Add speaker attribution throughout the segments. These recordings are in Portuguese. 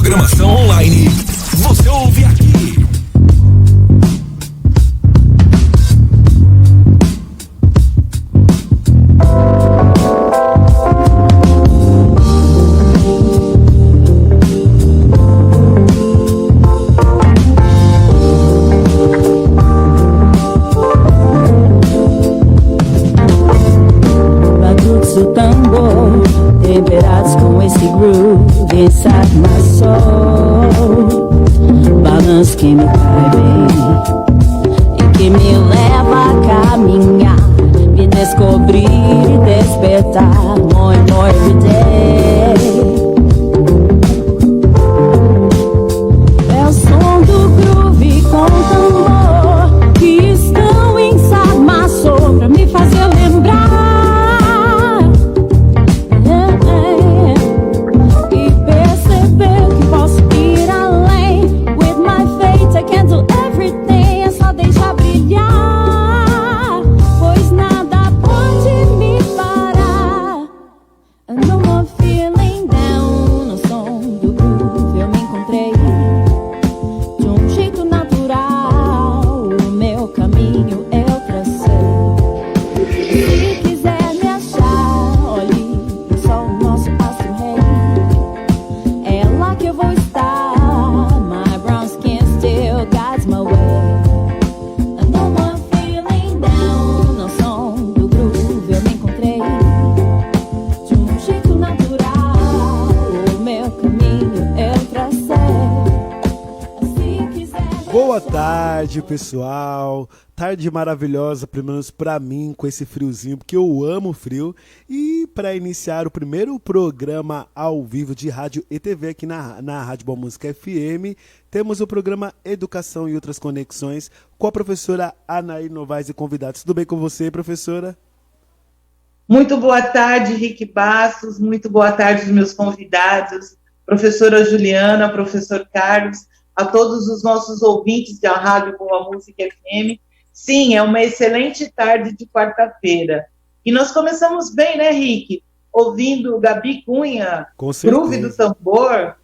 Speaker 1: programação online, você ouve aqui.
Speaker 2: Temperados com esse groove inside my soul. Balanço que me cai bem e que me leva a caminhar, me descobrir e despertar more and more every day. É o som do groove com tambor que estão inside my soul pra me fazer lembrar.
Speaker 3: Pessoal, tarde maravilhosa, pelo menos pra mim, com esse friozinho, porque eu amo frio. E para iniciar o primeiro programa ao vivo de rádio e TV aqui na Rádio Boa Música FM, temos o programa Educação e Outras Conexões com a professora Anaí Novaes e convidados. Tudo bem com você, professora?
Speaker 4: Muito boa tarde, Rick Bastos, muito boa tarde aos meus convidados, professora Juliana, professor Carlos, a todos os nossos ouvintes da Rádio Boa Música FM. Sim, é uma excelente tarde de quarta-feira. E nós começamos bem, né, Rick? Ouvindo Gabi Cunha, Groove do Tambor.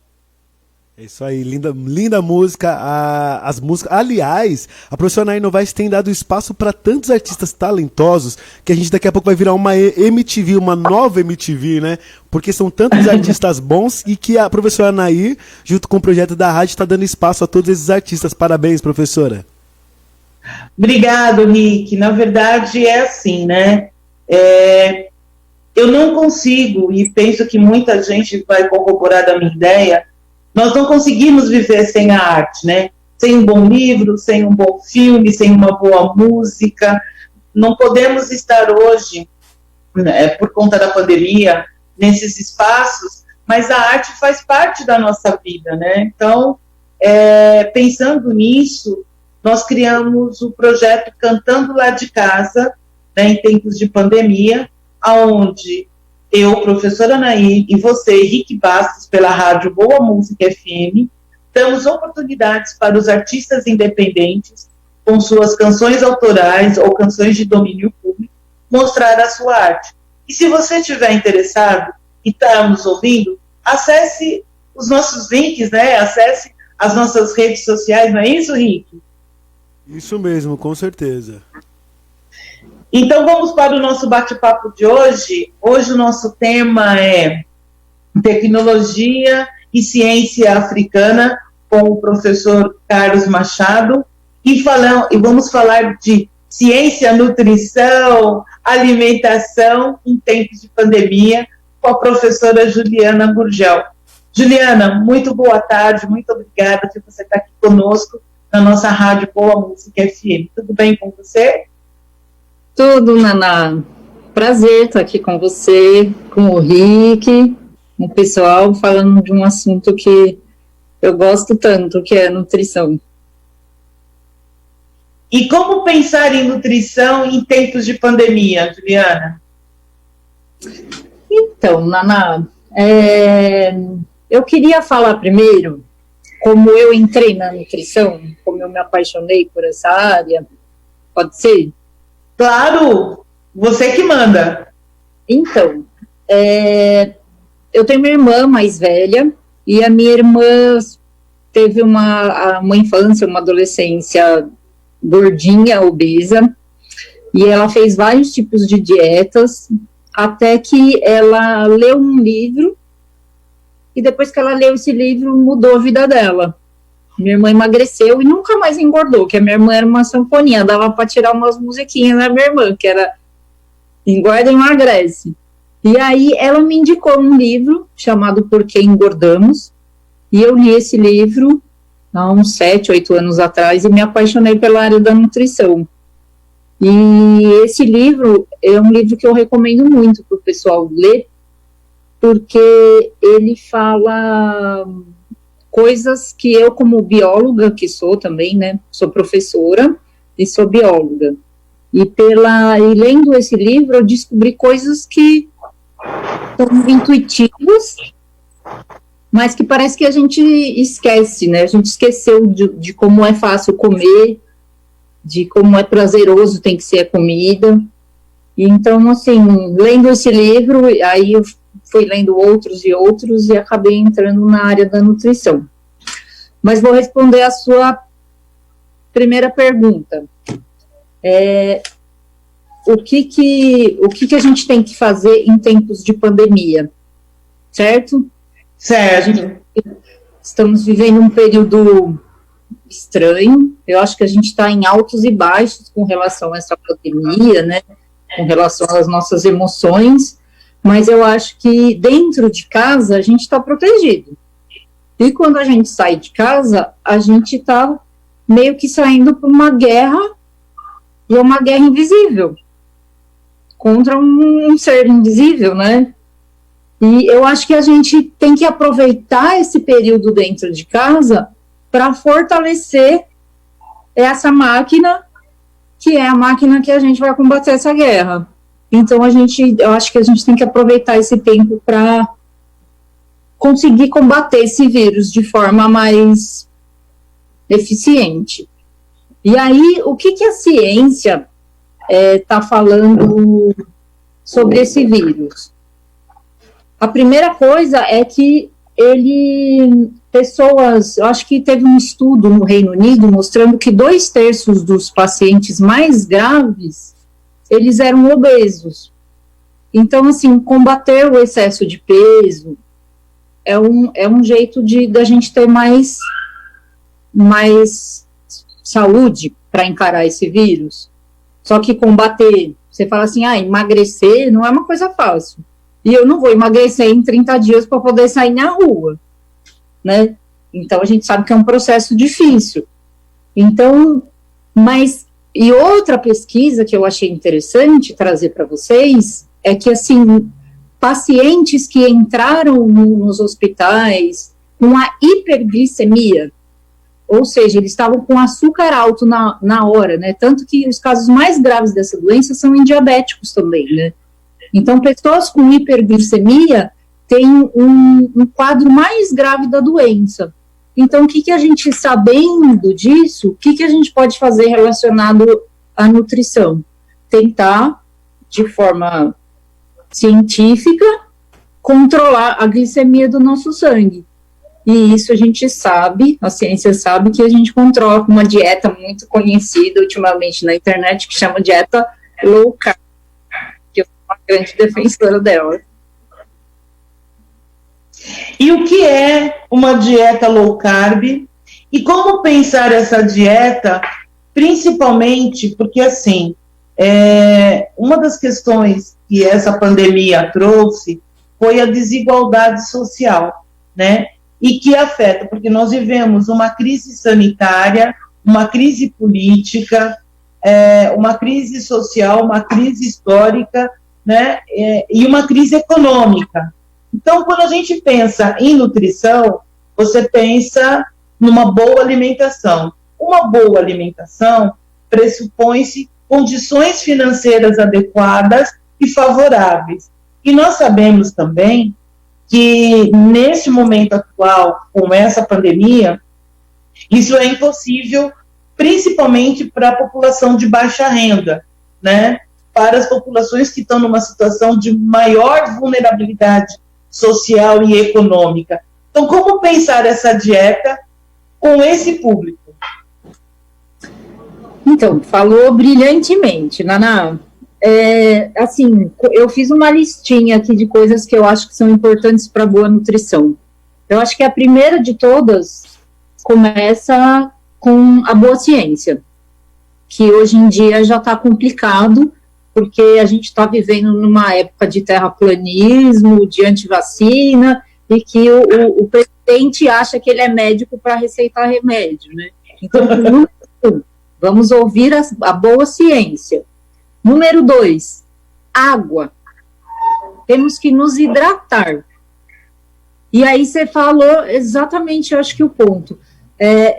Speaker 3: É isso aí, linda música. As músicas. Aliás, a professora Anaí Novaes tem dado espaço para tantos artistas talentosos que a gente daqui a pouco vai virar uma MTV, uma nova MTV, né? Porque são tantos artistas bons e que a professora Anaí, junto com o projeto da rádio, está dando espaço a todos esses artistas. Parabéns, professora.
Speaker 4: Obrigado, Rick. Na verdade, é assim, né? Eu não consigo, e penso que muita gente vai corroborar da minha ideia, nós não conseguimos viver sem a arte, né? Sem um bom livro, sem um bom filme, sem uma boa música. Não podemos estar hoje, né, por conta da pandemia, nesses espaços, mas a arte faz parte da nossa vida, né? Então, pensando nisso, nós criamos o projeto Cantando Lá de Casa, né, em tempos de pandemia, onde eu, professora Anaí, e você, Rick Bastos, pela Rádio Boa Música FM, damos oportunidades para os artistas independentes, com suas canções autorais ou canções de domínio público, mostrar a sua arte. E se você estiver interessado e está nos ouvindo, acesse os nossos links, né? Acesse as nossas redes sociais, não é isso, Rick?
Speaker 3: Isso mesmo, com certeza.
Speaker 4: Então vamos para o nosso bate-papo de hoje. Hoje o nosso tema é Tecnologia e Ciência Africana, com o professor Carlos Machado, e vamos falar de ciência, nutrição, alimentação em tempos de pandemia, com a professora Juliana Gurgel. Juliana, muito boa tarde, muito obrigada por você estar aqui conosco na nossa Rádio Boa Música FM. Tudo bem com você?
Speaker 5: Tudo, Naná. Prazer estar aqui com você, com o Rick, com o pessoal, falando de um assunto que eu gosto tanto, que é nutrição.
Speaker 4: E como pensar em nutrição em tempos de pandemia, Juliana?
Speaker 5: Então, Naná, eu queria falar primeiro como eu entrei na nutrição, como eu me apaixonei por essa área. Pode ser?
Speaker 4: Claro, você que manda.
Speaker 5: Então, eu tenho uma irmã mais velha, E a minha irmã teve uma infância, uma adolescência gordinha, obesa, e ela fez vários tipos de dietas, até que ela leu um livro, e depois que ela leu esse livro, mudou a vida dela. Minha irmã emagreceu e nunca mais engordou, que a minha irmã era uma sanfoninha, dava para tirar umas musiquinhas da minha irmã, que era engorda e emagrece. E aí ela me indicou um livro chamado Por que Engordamos, e eu li esse livro há uns 7, 8 anos atrás e me apaixonei pela área da nutrição. E esse livro é um livro que eu recomendo muito para o pessoal ler, porque ele fala coisas que eu, como bióloga, que sou também, né, sou professora e sou bióloga. E lendo esse livro, eu descobri coisas que são intuitivas, mas que parece que a gente esquece, né? A gente esqueceu de como é fácil comer, de como é prazeroso tem que ser a comida. E então, assim, lendo esse livro, aí eu fui lendo outros e outros e acabei entrando na área da nutrição. Mas vou responder a sua primeira pergunta. O que a gente tem que fazer em tempos de pandemia, certo?
Speaker 4: Certo.
Speaker 5: Estamos vivendo um período estranho, eu acho que a gente está em altos e baixos com relação a essa pandemia, né, com relação às nossas emoções, mas eu acho que dentro de casa a gente está protegido. E quando a gente sai de casa, a gente está meio que saindo para uma guerra, e é uma guerra invisível, contra um ser invisível, né? E eu acho que a gente tem que aproveitar esse período dentro de casa para fortalecer essa máquina, que é a máquina que a gente vai combater essa guerra. Então, eu acho que a gente tem que aproveitar esse tempo para conseguir combater esse vírus de forma mais eficiente. E aí, o que a ciência está falando sobre esse vírus? A primeira coisa é que eu acho que teve um estudo no Reino Unido mostrando que 2/3 dos pacientes mais graves, eles eram obesos. Então, assim, combater o excesso de peso é um jeito da gente ter mais saúde para encarar esse vírus. Só que combater, você fala assim, emagrecer não é uma coisa fácil. E eu não vou emagrecer em 30 dias para poder sair na rua, né? Então, a gente sabe que é um processo difícil. Então, e outra pesquisa que eu achei interessante trazer para vocês é que, assim, pacientes que entraram nos hospitais com a hiperglicemia, ou seja, eles estavam com açúcar alto na hora, né? Tanto que os casos mais graves dessa doença são em diabéticos também, né? Então, pessoas com hiperglicemia têm um quadro mais grave da doença. Então, o que a gente, sabendo disso, o que a gente pode fazer relacionado à nutrição? Tentar, de forma científica, controlar a glicemia do nosso sangue. E isso a gente sabe, a ciência sabe que a gente controla com uma dieta muito conhecida ultimamente na internet, que chama dieta low carb, que eu sou uma grande defensora dela.
Speaker 4: E o que é uma dieta low carb? E como pensar essa dieta, principalmente porque, assim, uma das questões que essa pandemia trouxe foi a desigualdade social, né? E que afeta, porque nós vivemos uma crise sanitária, uma crise política, uma crise social, uma crise histórica, né? E uma crise econômica. Então, quando a gente pensa em nutrição, você pensa numa boa alimentação. Uma boa alimentação pressupõe-se condições financeiras adequadas e favoráveis. E nós sabemos também que, neste momento atual, com essa pandemia, isso é impossível, principalmente para a população de baixa renda, né? Para as populações que estão numa situação de maior vulnerabilidade social e econômica. Então, como pensar essa dieta com esse público?
Speaker 5: Então, falou brilhantemente, Naná. Assim, eu fiz uma listinha aqui de coisas que eu acho que são importantes para boa nutrição. Eu acho que a primeira de todas começa com a boa ciência, que hoje em dia já está complicado, porque a gente está vivendo numa época de terraplanismo, de antivacina, e que o presidente acha que ele é médico para receitar remédio, né? Então, número 1, vamos ouvir a boa ciência. Número 2, água. Temos que nos hidratar. E aí você falou exatamente, eu acho que o ponto.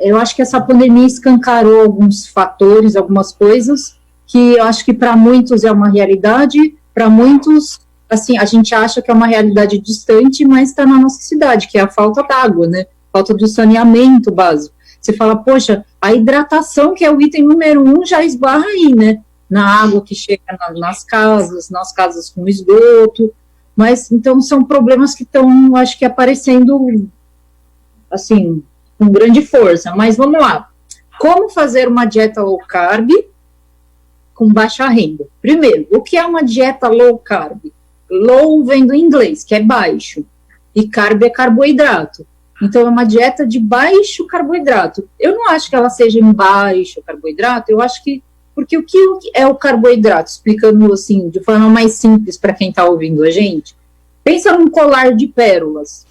Speaker 5: Eu acho que essa pandemia escancarou alguns fatores, algumas coisas, que eu acho que para muitos é uma realidade, para muitos, assim, a gente acha que é uma realidade distante, mas está na nossa cidade, que é a falta d'água, né? Falta do saneamento básico. Você fala, poxa, a hidratação, que é o item número 1, já esbarra aí, né? Na água que chega nas casas com esgoto, mas, então, são problemas que estão, acho que, aparecendo, assim, com grande força. Mas vamos lá. Como fazer uma dieta low carb com baixa renda? Primeiro, o que é uma dieta low carb? Low vem do inglês, que é baixo, e carb é carboidrato. Então, é uma dieta de baixo carboidrato. Eu não acho que ela seja em baixo carboidrato, eu acho que, porque o que é o carboidrato? Explicando, assim, de forma mais simples para quem está ouvindo a gente, pensa num colar de pérolas.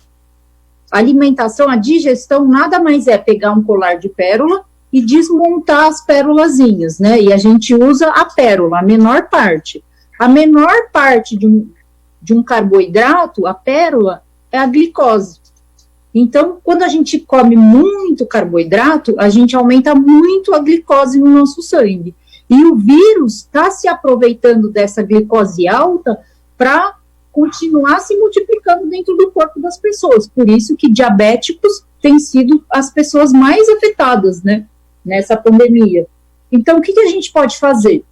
Speaker 5: A alimentação, a digestão, nada mais é pegar um colar de pérola e desmontar as pérolazinhas, né? E a gente usa a pérola, a menor parte. A menor parte de um carboidrato, a pérola, é a glicose. Então, quando a gente come muito carboidrato, a gente aumenta muito a glicose no nosso sangue. E o vírus está se aproveitando dessa glicose alta para continuar se multiplicando dentro do corpo das pessoas. Por isso que diabéticos têm sido as pessoas mais afetadas, né, nessa pandemia. Então, o que a gente pode fazer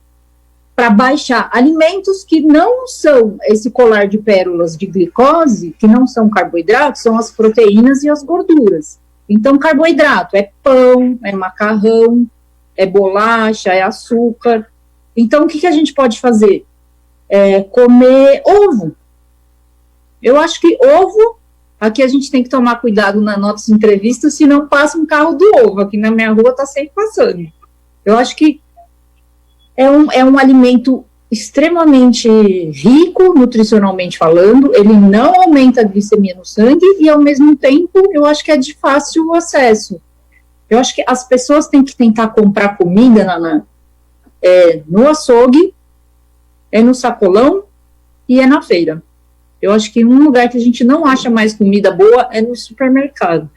Speaker 5: para baixar alimentos que não são esse colar de pérolas de glicose, que não são carboidratos, são as proteínas e as gorduras. Então, carboidrato é pão, é macarrão, é bolacha, é açúcar. Então, o que a gente pode fazer? Comer ovo. Eu acho que ovo, aqui a gente tem que tomar cuidado nas nossas entrevistas, senão passa um carro do ovo. Aqui na minha rua está sempre passando. Eu acho que é um alimento extremamente rico, nutricionalmente falando, ele não aumenta a glicemia no sangue e, ao mesmo tempo, eu acho que é de fácil acesso. Eu acho que as pessoas têm que tentar comprar comida no açougue, no sacolão e na feira. Eu acho que um lugar que a gente não acha mais comida boa é no supermercado.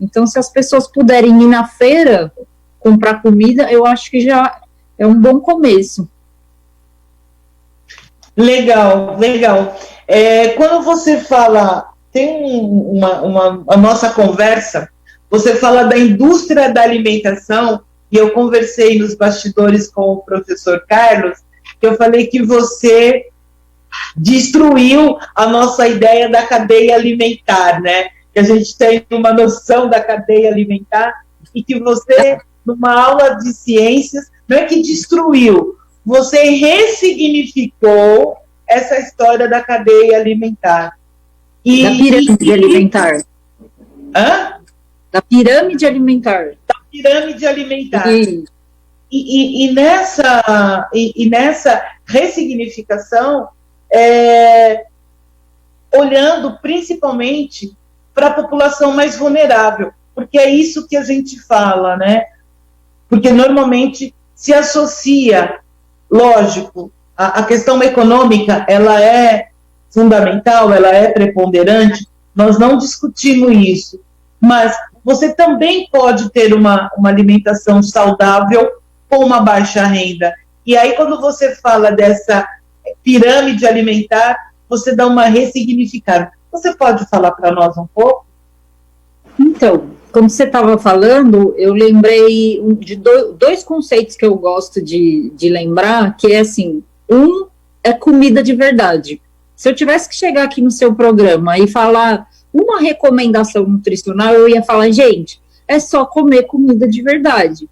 Speaker 5: Então, se as pessoas puderem ir na feira comprar comida, eu acho que já é um bom começo.
Speaker 4: Legal, legal. Quando você fala, tem a nossa conversa, você fala da indústria da alimentação, e eu conversei nos bastidores com o professor Carlos, que eu falei que você destruiu a nossa ideia da cadeia alimentar, né? Que a gente tem uma noção da cadeia alimentar, e que você, numa aula de ciências, não é que destruiu, você ressignificou essa história da cadeia alimentar.
Speaker 5: Da pirâmide alimentar.
Speaker 4: Hã?
Speaker 5: Da pirâmide alimentar.
Speaker 4: Da pirâmide alimentar.
Speaker 5: Sim.
Speaker 4: E nessa ressignificação, olhando principalmente para a população mais vulnerável, porque é isso que a gente fala, né? Porque normalmente se associa, lógico, a questão econômica, ela é fundamental, ela é preponderante, nós não discutimos isso, mas você também pode ter uma alimentação saudável com uma baixa renda. E aí, quando você fala dessa pirâmide alimentar, você dá uma ressignificada. Você pode falar para nós um pouco?
Speaker 5: Então, como você estava falando, eu lembrei de dois conceitos que eu gosto de lembrar, que é assim, um é comida de verdade. Se eu tivesse que chegar aqui no seu programa e falar uma recomendação nutricional, eu ia falar, gente, é só comer comida de verdade.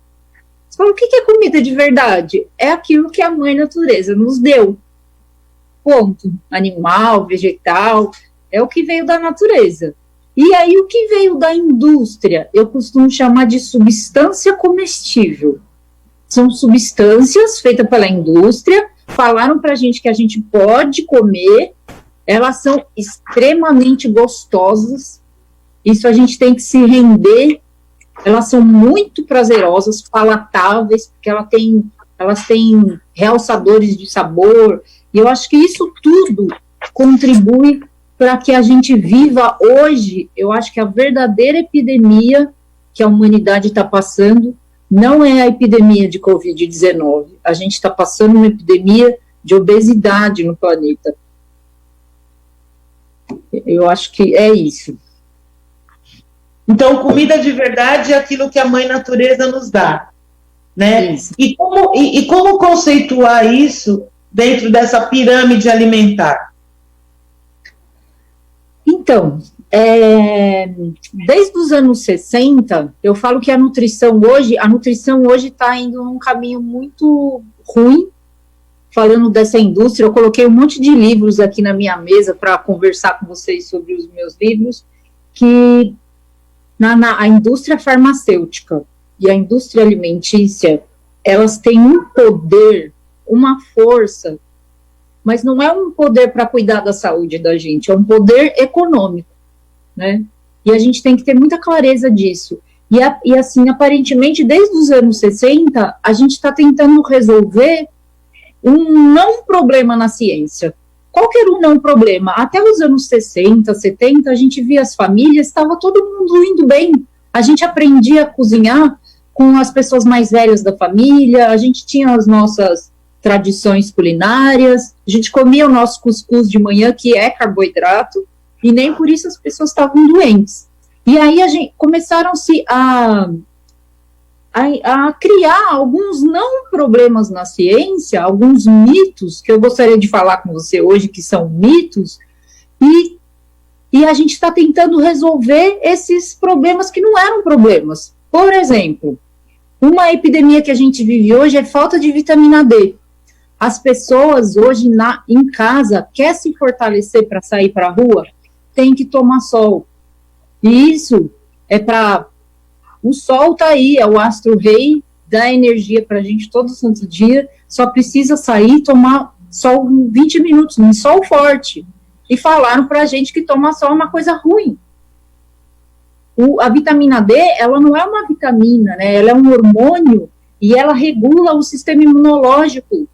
Speaker 5: Você fala, o que é comida de verdade? É aquilo que a mãe natureza nos deu. Ponto. Animal, vegetal, é o que veio da natureza. E aí, o que veio da indústria, eu costumo chamar de substância comestível. São substâncias feitas pela indústria, falaram pra gente que a gente pode comer, elas são extremamente gostosas, isso a gente tem que se render, elas são muito prazerosas, palatáveis, porque elas têm realçadores de sabor, e eu acho que isso tudo contribui para que a gente viva hoje. Eu acho que a verdadeira epidemia que a humanidade está passando não é a epidemia de Covid-19. A gente está passando uma epidemia de obesidade no planeta. Eu acho que é isso.
Speaker 4: Então, comida de verdade é aquilo que a mãe natureza nos dá, né? E como conceituar isso dentro dessa pirâmide alimentar?
Speaker 5: Então, desde os anos 60, eu falo que a nutrição hoje está indo num caminho muito ruim, falando dessa indústria. Eu coloquei um monte de livros aqui na minha mesa para conversar com vocês sobre os meus livros, que a indústria farmacêutica e a indústria alimentícia, elas têm um poder, uma força, mas não é um poder para cuidar da saúde da gente, é um poder econômico, né? E a gente tem que ter muita clareza disso. E assim, aparentemente, desde os anos 60, a gente está tentando resolver um não problema na ciência. Qualquer um não problema. Até os anos 60, 70, a gente via as famílias, estava todo mundo indo bem. A gente aprendia a cozinhar com as pessoas mais velhas da família, a gente tinha as nossas tradições culinárias, a gente comia o nosso cuscuz de manhã, que é carboidrato, e nem por isso as pessoas estavam doentes. E aí começaram-se a criar alguns não problemas na ciência, alguns mitos, que eu gostaria de falar com você hoje, que são mitos, e a gente está tentando resolver esses problemas que não eram problemas. Por exemplo, uma epidemia que a gente vive hoje é falta de vitamina D. As pessoas hoje em casa, quer se fortalecer para sair para a rua, tem que tomar sol. E isso é para... O sol está aí, é o astro-rei, dá energia para a gente todo santo dia, só precisa sair e tomar sol 20 minutos, num sol forte. E falaram para a gente que tomar sol é uma coisa ruim. A vitamina D, ela não é uma vitamina, né? Ela é um hormônio e ela regula o sistema imunológico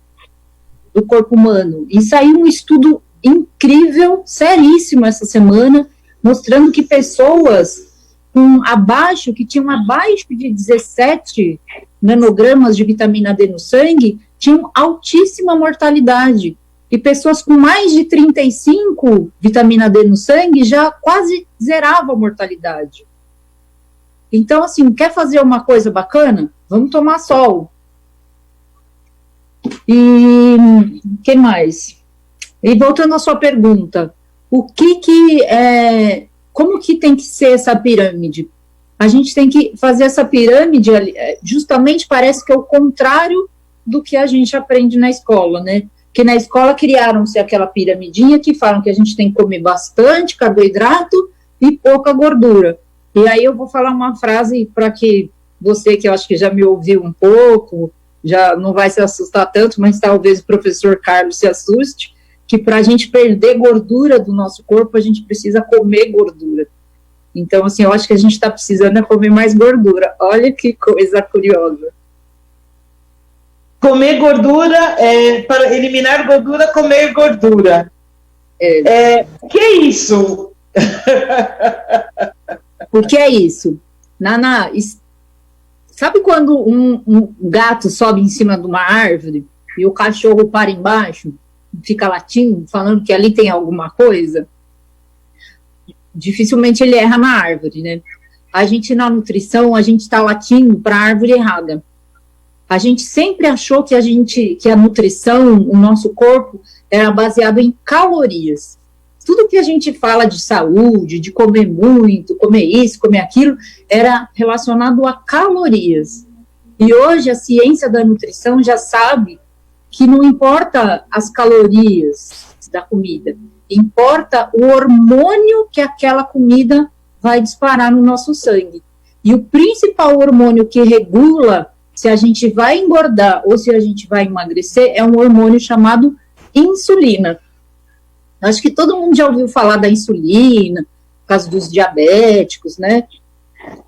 Speaker 5: do corpo humano. E saiu um estudo incrível, seríssimo essa semana, mostrando que pessoas que tinham abaixo de 17 nanogramas de vitamina D no sangue, tinham altíssima mortalidade. E pessoas com mais de 35 vitamina D no sangue já quase zerava a mortalidade. Então, assim, quer fazer uma coisa bacana? Vamos tomar sol. E o que mais? E voltando à sua pergunta, como que tem que ser essa pirâmide? A gente tem que fazer essa pirâmide, justamente parece que é o contrário do que a gente aprende na escola, né? Que na escola criaram-se aquela piramidinha que falam que a gente tem que comer bastante carboidrato e pouca gordura. E aí eu vou falar uma frase para que você, que eu acho que já me ouviu um pouco, já não vai se assustar tanto, mas talvez o professor Carlos se assuste, que para a gente perder gordura do nosso corpo, a gente precisa comer gordura. Então, assim, eu acho que a gente está precisando comer mais gordura. Olha que coisa curiosa.
Speaker 4: Comer gordura, para eliminar gordura, comer gordura. Que é isso?
Speaker 5: O que é isso? Naná, sabe quando um gato sobe em cima de uma árvore e o cachorro para embaixo, fica latindo, falando que ali tem alguma coisa? Dificilmente ele erra na árvore, né? A gente, na nutrição, a gente está latindo para a árvore errada. A gente sempre achou que a nutrição, o nosso corpo, era baseado em calorias. tudo que a gente fala de saúde, de comer muito, comer isso, comer aquilo, era relacionado a calorias. E hoje a ciência da nutrição já sabe que não importa as calorias da comida, importa o hormônio que aquela comida vai disparar no nosso sangue. E o principal hormônio que regula se a gente vai engordar ou se a gente vai emagrecer é um hormônio chamado insulina. Acho que todo mundo já ouviu falar da insulina, por causa dos diabéticos, né?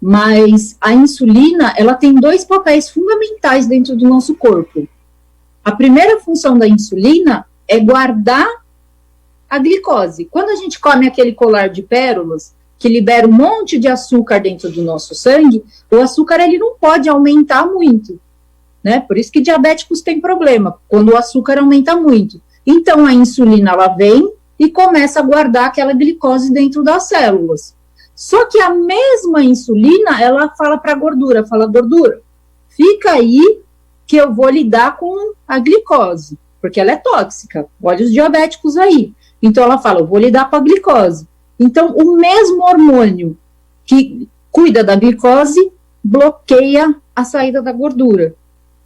Speaker 5: Mas a insulina, ela tem 2 papéis fundamentais dentro do nosso corpo. A primeira função da insulina é guardar a glicose. Quando a gente come aquele colar de pérolas, que libera um monte de açúcar dentro do nosso sangue, o açúcar ele não pode aumentar muito, né? Por isso que diabéticos têm problema, quando o açúcar aumenta muito. Então a insulina, ela vem e começa a guardar aquela glicose dentro das células. Só que a mesma insulina, ela fala para a gordura, fala, gordura, fica aí que eu vou lidar com a glicose, porque ela é tóxica, olha os diabéticos aí. Então ela fala, eu vou lidar com a glicose. Então o mesmo hormônio que cuida da glicose bloqueia a saída da gordura.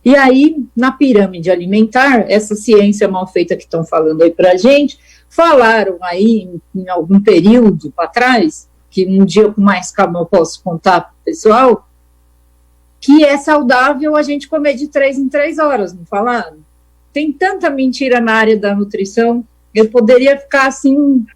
Speaker 5: E aí, na pirâmide alimentar, essa ciência mal feita que estão falando aí pra gente, falaram aí em algum período para trás, que um dia com mais calma eu posso contar para o pessoal, que é saudável a gente comer de 3 em 3 horas, não falaram? Tem tanta mentira na área da nutrição, eu poderia ficar assim, o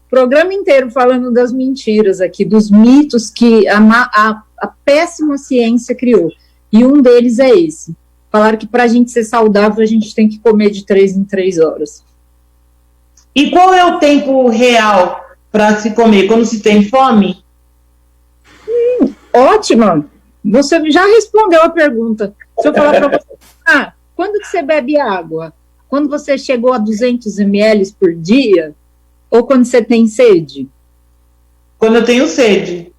Speaker 5: programa inteiro falando das mentiras aqui, dos mitos que a péssima ciência criou. E um deles é esse. Falaram que para a gente ser saudável, a gente tem que comer de 3 em 3 horas.
Speaker 4: E qual é o tempo real para se comer? Quando se tem fome?
Speaker 5: Ótima! Você já respondeu a pergunta. Se eu falar para você, quando que você bebe água? Quando você chegou a 200 ml por dia? Ou quando você tem sede?
Speaker 4: Quando eu tenho sede.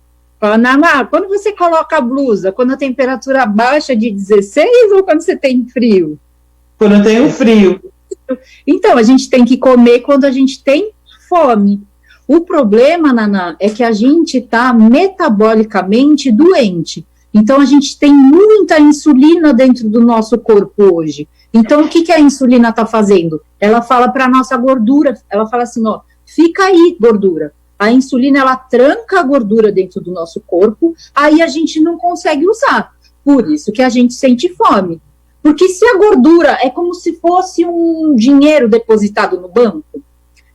Speaker 5: Naná, quando você coloca a blusa, quando a temperatura baixa de 16 ou quando você tem frio?
Speaker 4: Quando eu tenho frio.
Speaker 5: Então, a gente tem que comer quando a gente tem fome. O problema, Naná, é que a gente está metabolicamente doente. Então, a gente tem muita insulina dentro do nosso corpo hoje. Então, o que a insulina está fazendo? Ela fala para a nossa gordura, ela fala assim, ó, fica aí, gordura. A insulina, ela tranca a gordura dentro do nosso corpo, aí a gente não consegue usar. Por isso que a gente sente fome. Porque se a gordura é como se fosse um dinheiro depositado no banco,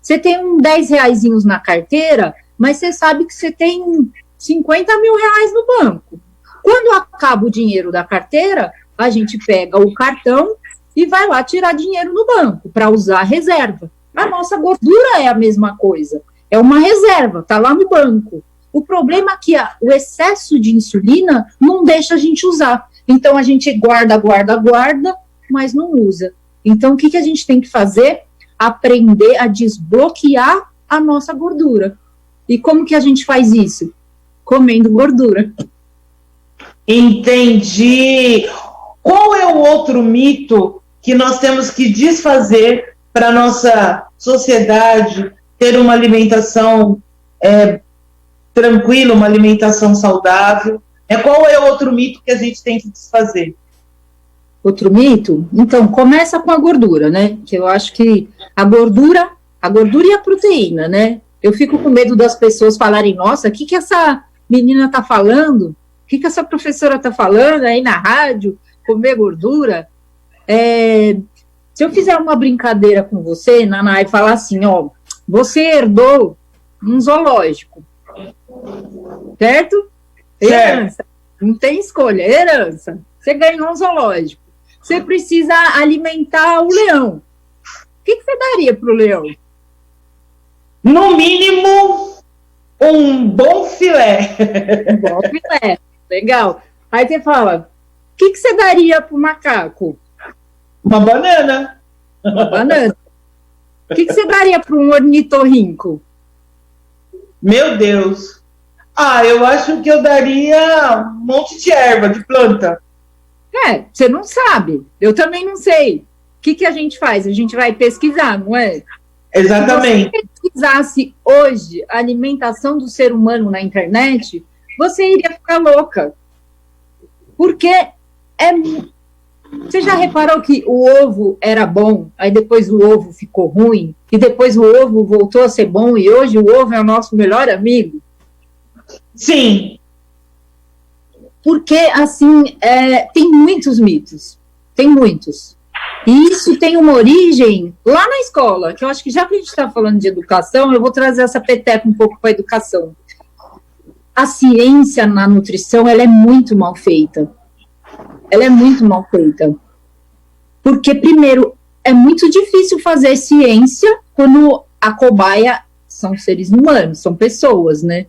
Speaker 5: você tem uns 10 reaisinhos na carteira, mas você sabe que você tem 50 mil reais no banco. Quando acaba o dinheiro da carteira, a gente pega o cartão e vai lá tirar dinheiro no banco para usar a reserva. A nossa gordura é a mesma coisa. É uma reserva, tá lá no banco. O problema é que o excesso de insulina não deixa a gente usar. Então, a gente guarda, mas não usa. Então, o que a gente tem que fazer? Aprender a desbloquear a nossa gordura. E como que a gente faz isso? Comendo gordura.
Speaker 4: Entendi. Qual é o outro mito que nós temos que desfazer para a nossa sociedade ter uma alimentação tranquila, uma alimentação saudável? Qual é o outro mito que a gente tem que desfazer?
Speaker 5: Outro mito? Então, começa com a gordura, né? Que eu acho que a gordura e a proteína, né? Eu fico com medo das pessoas falarem, nossa, o que essa menina tá falando? O que essa professora tá falando aí na rádio? Comer gordura? Se eu fizer uma brincadeira com você, Naná, e falar assim, ó, você herdou um zoológico, certo? Herança. Não tem escolha, herança. Você ganhou um zoológico. Você precisa alimentar o leão. O que você daria para o leão?
Speaker 4: No mínimo, um bom filé.
Speaker 5: Um bom filé, legal. Aí você fala, o que você daria para o macaco?
Speaker 4: Uma banana.
Speaker 5: Uma banana. O que você daria para um ornitorrinco?
Speaker 4: Meu Deus. Eu acho que eu daria um monte de erva, de planta.
Speaker 5: Você não sabe. Eu também não sei. O que a gente faz? A gente vai pesquisar, não é?
Speaker 4: Exatamente.
Speaker 5: pesquisasse hoje a alimentação do ser humano na internet, você iria ficar louca. Porque você já reparou que o ovo era bom, aí depois o ovo ficou ruim, e depois o ovo voltou a ser bom, e hoje o ovo é o nosso melhor amigo?
Speaker 4: Sim.
Speaker 5: Porque, assim, tem muitos mitos. Tem muitos. E isso tem uma origem lá na escola, que eu acho que já que a gente está falando de educação, eu vou trazer essa peteca um pouco para a educação. A ciência na nutrição, ela é muito mal feita. Ela é muito mal feita. Porque, primeiro, é muito difícil fazer ciência quando a cobaia são seres humanos, são pessoas, né?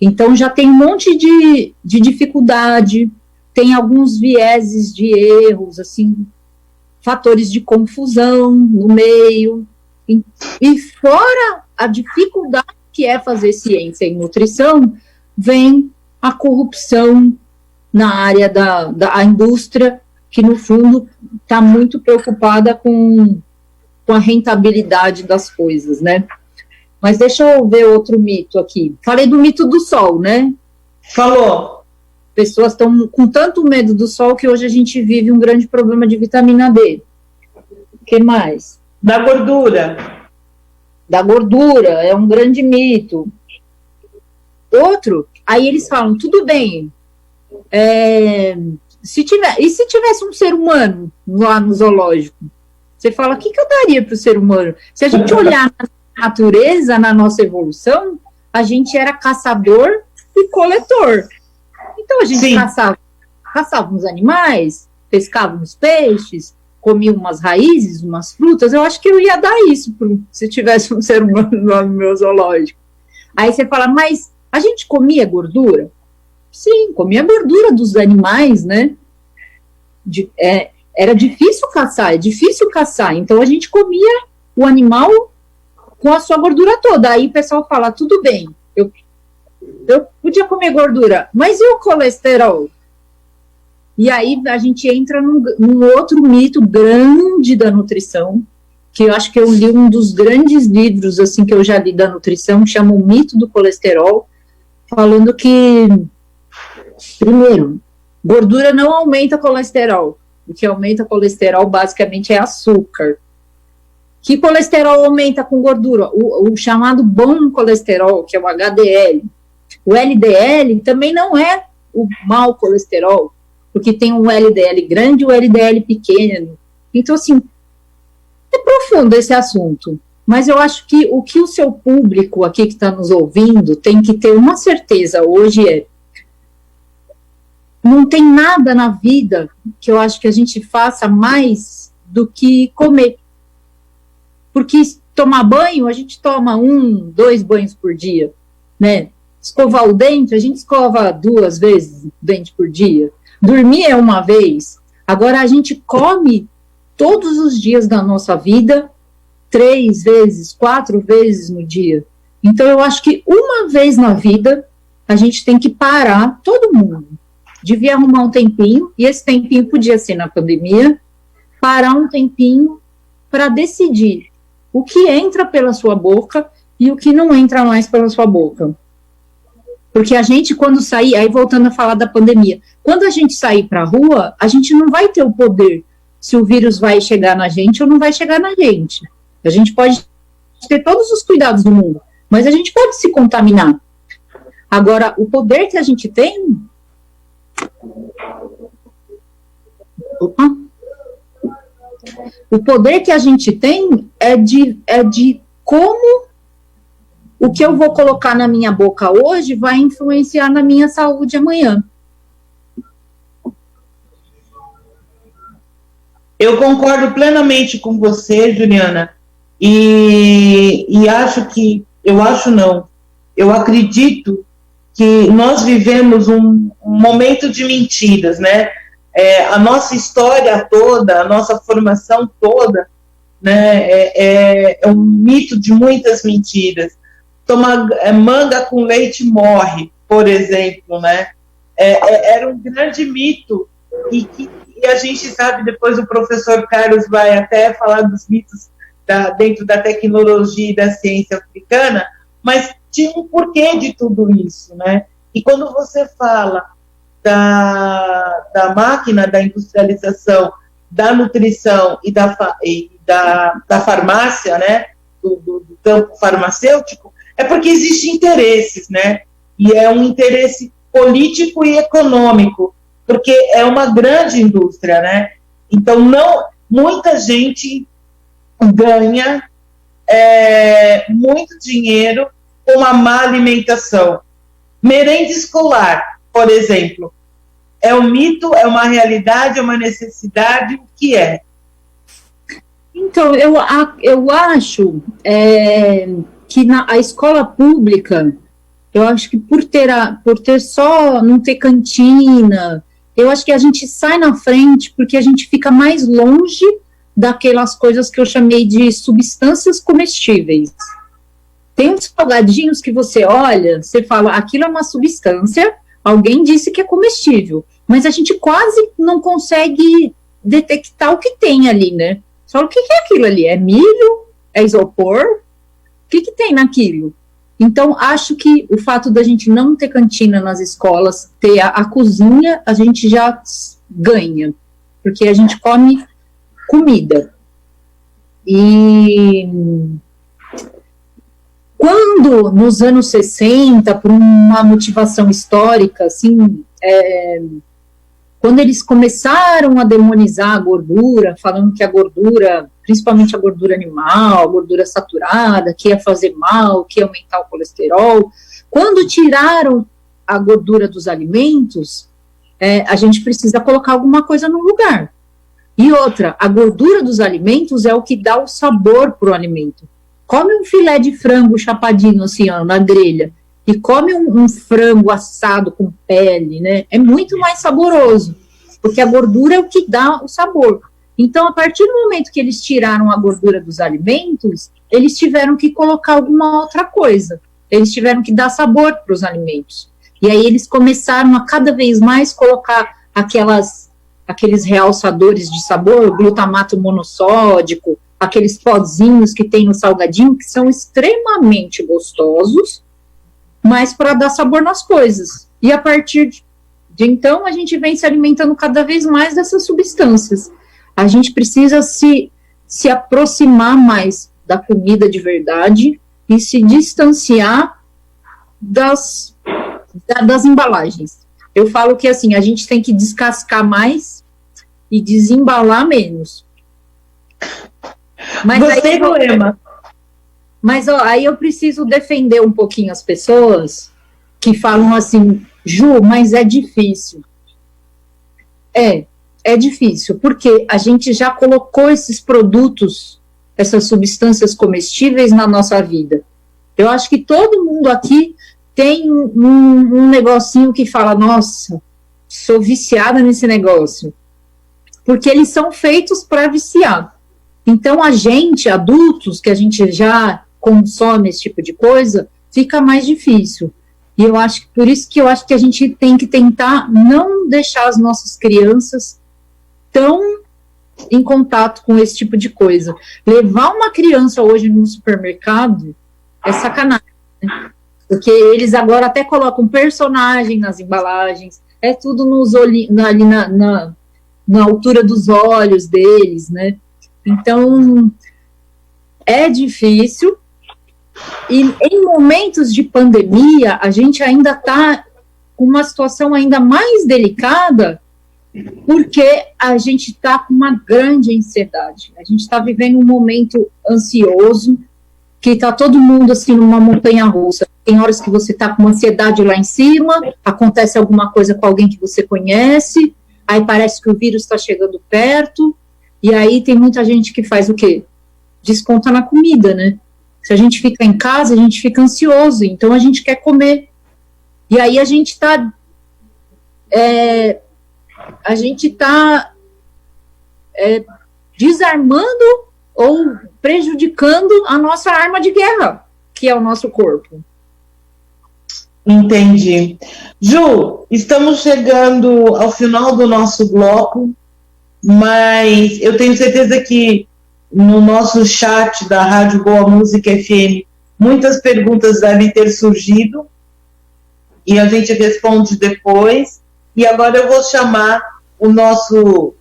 Speaker 5: Então, já tem um monte de dificuldade, tem alguns vieses de erros, assim, fatores de confusão no meio. E fora a dificuldade que é fazer ciência em nutrição, vem a corrupção na área da indústria, que, no fundo, está muito preocupada com a rentabilidade das coisas, né? Mas deixa eu ver outro mito aqui. Falei do mito do sol, né?
Speaker 4: Falou.
Speaker 5: Pessoas estão com tanto medo do sol que hoje a gente vive um grande problema de vitamina D. O que mais?
Speaker 4: Da gordura.
Speaker 5: Da gordura, é um grande mito. Outro, aí eles falam, tudo bem, se tivesse um ser humano lá no zoológico, você fala, o que eu daria para o ser humano? Se a gente olhar na natureza, na nossa evolução, a gente era caçador e coletor. Então a gente caçava uns animais, pescava uns peixes, comia umas raízes, umas frutas. Eu acho que eu ia dar isso se tivesse um ser humano lá no meu zoológico. Aí você fala, mas a gente comia gordura? Sim, comia gordura dos animais, né? Era difícil caçar, é difícil caçar. Então a gente comia o animal com a sua gordura toda. Aí o pessoal fala, tudo bem, eu podia comer gordura, mas e o colesterol? E aí a gente entra num outro mito grande da nutrição, que eu acho que eu li um dos grandes livros assim, que eu já li da nutrição, chama O Mito do Colesterol, falando que, primeiro, gordura não aumenta colesterol. O que aumenta colesterol basicamente é açúcar. Que colesterol aumenta com gordura? O chamado bom colesterol, que é o HDL. O LDL também não é o mau colesterol, porque tem um LDL grande e um LDL pequeno. Então, assim, é profundo esse assunto. Mas eu acho que o seu público aqui que está nos ouvindo tem que ter uma certeza hoje não tem nada na vida que eu acho que a gente faça mais do que comer. Porque tomar banho, a gente toma 1, 2 banhos por dia, né? Escovar o dente, a gente escova 2 vezes o dente por dia. Dormir é uma vez. Agora a gente come todos os dias da nossa vida, 3 vezes, 4 vezes no dia. Então eu acho que uma vez na vida a gente tem que parar, todo mundo. Devia arrumar um tempinho, e esse tempinho podia ser na pandemia, parar um tempinho para decidir o que entra pela sua boca e o que não entra mais pela sua boca. Porque a gente, quando sair, aí voltando a falar da pandemia, quando a gente sair para a rua, a gente não vai ter o poder se o vírus vai chegar na gente ou não vai chegar na gente. A gente pode ter todos os cuidados do mundo, mas a gente pode se contaminar. Agora, o poder que a gente tem... O poder que a gente tem é de como o que eu vou colocar na minha boca hoje vai influenciar na minha saúde amanhã.
Speaker 4: Eu concordo plenamente com você, Juliana, e eu acredito que nós vivemos um momento de mentiras, né? A nossa história toda, a nossa formação toda, né, é um mito de muitas mentiras. Tomar manga com leite morre, por exemplo, né? Era um grande mito e a gente sabe, depois o professor Carlos vai até falar dos mitos dentro da tecnologia e da ciência africana, mas tinha um porquê de tudo isso, né? E quando você fala da máquina, da industrialização, da nutrição e da farmácia, né? Do campo farmacêutico, é porque existem interesses, né? E é um interesse político e econômico, porque é uma grande indústria, né? Então, muita gente ganha muito dinheiro com a má alimentação. Merenda escolar, por exemplo, é um mito, é uma realidade, é uma necessidade, o que é?
Speaker 5: Então, eu acho que a escola pública, eu acho que por ter só, não ter cantina, eu acho que a gente sai na frente porque a gente fica mais longe daquelas coisas que eu chamei de substâncias comestíveis. Tem uns salgadinhos que você olha, você fala, aquilo é uma substância, alguém disse que é comestível, mas a gente quase não consegue detectar o que tem ali, né? Só o que é aquilo ali? É milho? É isopor? O que tem naquilo? Então, acho que o fato da gente não ter cantina nas escolas, ter a cozinha, a gente já ganha, porque a gente come comida. E quando, nos anos 60, por uma motivação histórica, assim, quando eles começaram a demonizar a gordura, falando que a gordura, principalmente a gordura animal, a gordura saturada, que ia fazer mal, que ia aumentar o colesterol, quando tiraram a gordura dos alimentos, a gente precisa colocar alguma coisa no lugar. E outra, a gordura dos alimentos é o que dá o sabor para o alimento. Come um filé de frango chapadinho assim, ó, na grelha, e come um frango assado com pele, né? É muito mais saboroso, porque a gordura é o que dá o sabor. Então, a partir do momento que eles tiraram a gordura dos alimentos, eles tiveram que colocar alguma outra coisa. Eles tiveram que dar sabor para os alimentos. E aí eles começaram a cada vez mais colocar aqueles realçadores de sabor, glutamato monossódico, aqueles pozinhos que tem no salgadinho, que são extremamente gostosos, mas para dar sabor nas coisas. E a partir de então, a gente vem se alimentando cada vez mais dessas substâncias. A gente precisa se aproximar mais da comida de verdade e se distanciar das embalagens. Eu falo que, assim, a gente tem que descascar mais e desembalar menos. Mas
Speaker 4: Gostei do lema.
Speaker 5: Mas ó, aí eu preciso defender um pouquinho as pessoas que falam assim, Ju, mas é difícil. É difícil, porque a gente já colocou esses produtos, essas substâncias comestíveis na nossa vida. Eu acho que todo mundo aqui tem um negocinho que fala, nossa, sou viciada nesse negócio. Porque eles são feitos para viciar. Então, a gente, adultos, que a gente já consome esse tipo de coisa, fica mais difícil. E eu acho que por isso que eu acho que a gente tem que tentar não deixar as nossas crianças tão em contato com esse tipo de coisa. Levar uma criança hoje no supermercado é sacanagem, né? Porque eles agora até colocam personagem nas embalagens, é tudo ali na altura dos olhos deles, né? Então, é difícil. E em momentos de pandemia, a gente ainda está com uma situação ainda mais delicada, porque a gente está com uma grande ansiedade. A gente está vivendo um momento ansioso, que está todo mundo assim numa montanha-russa. Tem horas que você está com uma ansiedade lá em cima, acontece alguma coisa com alguém que você conhece, aí parece que o vírus está chegando perto, e aí tem muita gente que faz o quê? Desconta na comida, né? Se a gente fica em casa, a gente fica ansioso, então a gente quer comer. E aí a gente está desarmando ou prejudicando a nossa arma de guerra, que é o nosso corpo.
Speaker 4: Entendi. Ju, estamos chegando ao final do nosso bloco, mas eu tenho certeza que no nosso chat da Rádio Boa Música FM, muitas perguntas devem ter surgido e a gente responde depois. E agora eu vou chamar o nosso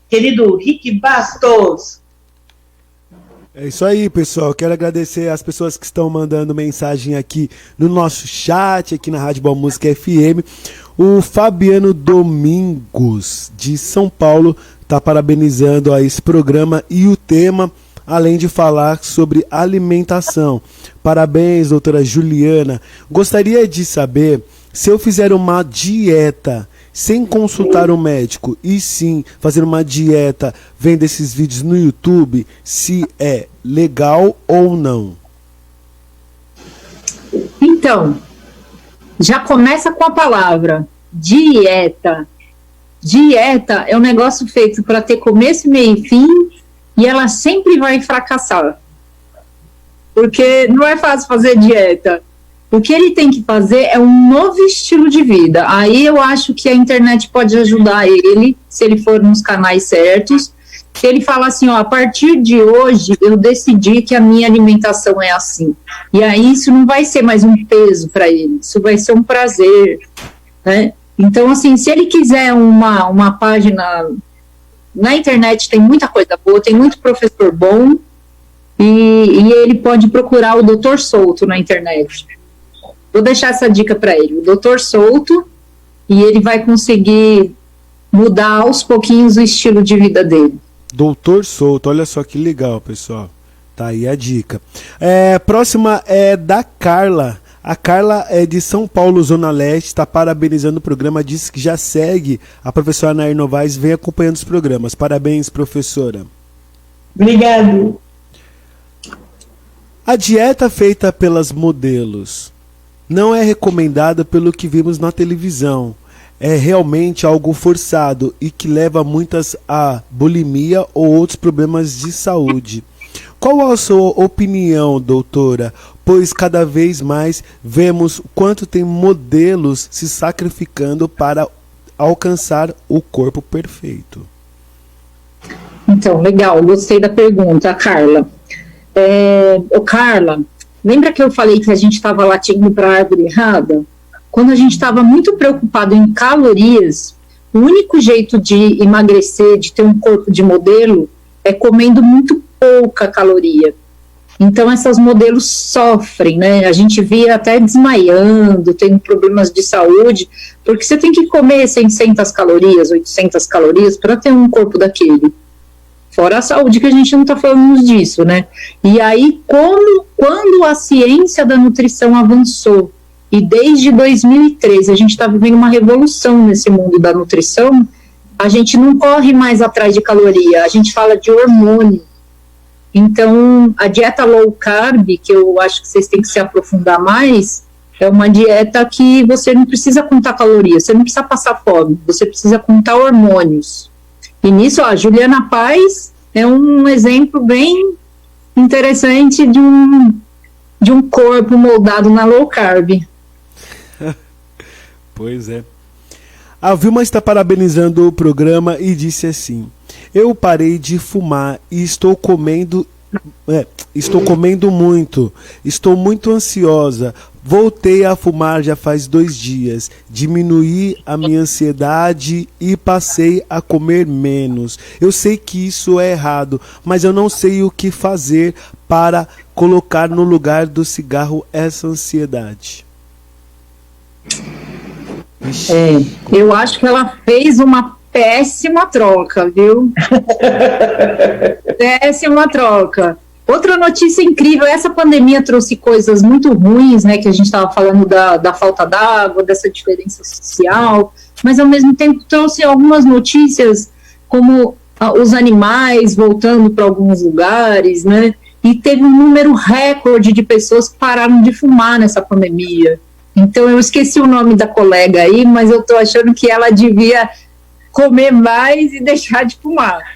Speaker 4: querido Rick Bastos.
Speaker 3: É isso aí, pessoal. Quero agradecer as pessoas que estão mandando mensagem aqui no nosso chat, aqui na Rádio Boa Música FM. O Fabiano Domingos, de São Paulo, está parabenizando a esse programa e o tema, além de falar sobre alimentação. Parabéns, doutora Juliana. Gostaria de saber, se eu fizer uma dieta sem consultar um médico e sim fazer uma dieta vendo esses vídeos no YouTube, se é legal ou não?
Speaker 5: Então, já começa com a palavra dieta. Dieta é um negócio feito para ter começo, meio e fim, e ela sempre vai fracassar. Porque não é fácil fazer dieta. O que ele tem que fazer é um novo estilo de vida. Aí eu acho que a internet pode ajudar ele, se ele for nos canais certos. Se ele fala assim, ó, a partir de hoje eu decidi que a minha alimentação é assim. E aí isso não vai ser mais um peso para ele, isso vai ser um prazer, né? Então, assim, se ele quiser uma página na internet, tem muita coisa boa, tem muito professor bom, e ele pode procurar o Dr. Souto na internet. Vou deixar essa dica para ele, o Dr. Souto, e ele vai conseguir mudar aos pouquinhos o estilo de vida dele.
Speaker 3: Doutor Souto, olha só que legal, pessoal. Tá aí a dica. Próxima é da Carla. A Carla é de São Paulo, Zona Leste, está parabenizando o programa, disse que já segue a professora Nair Novaes, vem acompanhando os programas. Parabéns, professora.
Speaker 4: Obrigado.
Speaker 3: A dieta feita pelas modelos não é recomendada pelo que vimos na televisão. É realmente algo forçado e que leva muitas a bulimia ou outros problemas de saúde. Qual a sua opinião, doutora? Pois cada vez mais vemos quanto tem modelos se sacrificando para alcançar o corpo perfeito.
Speaker 5: Então, legal, gostei da pergunta, Carla. Carla, lembra que eu falei que a gente estava latindo para a árvore errada? Quando a gente estava muito preocupado em calorias, o único jeito de emagrecer, de ter um corpo de modelo, é comendo muito pouca caloria. Então, essas modelos sofrem, né? A gente via até desmaiando, tendo problemas de saúde, porque você tem que comer 600 calorias, 800 calorias para ter um corpo daquele. Fora a saúde, que a gente não está falando disso, né? E aí, quando a ciência da nutrição avançou, e desde 2013 a gente está vivendo uma revolução nesse mundo da nutrição, a gente não corre mais atrás de caloria, a gente fala de hormônio. Então, a dieta low carb, que eu acho que vocês têm que se aprofundar mais, é uma dieta que você não precisa contar calorias, você não precisa passar fome, você precisa contar hormônios. E nisso, a Juliana Paz é um exemplo bem interessante de um corpo moldado na low carb.
Speaker 3: Pois é. A Vilma está parabenizando o programa e disse assim: eu parei de fumar e estou comendo muito, estou muito ansiosa, voltei a fumar já faz 2 dias, diminuí a minha ansiedade e passei a comer menos. Eu sei que isso é errado, mas eu não sei o que fazer para colocar no lugar do cigarro essa ansiedade.
Speaker 5: Eu acho que ela fez uma péssima troca, viu? Péssima troca. Outra notícia incrível, essa pandemia trouxe coisas muito ruins, né, que a gente estava falando da falta d'água, dessa diferença social, mas ao mesmo tempo trouxe algumas notícias como os animais voltando para alguns lugares, né, e teve um número recorde de pessoas que pararam de fumar nessa pandemia. Então, eu esqueci o nome da colega aí, mas eu estou achando que ela devia comer mais e deixar de fumar.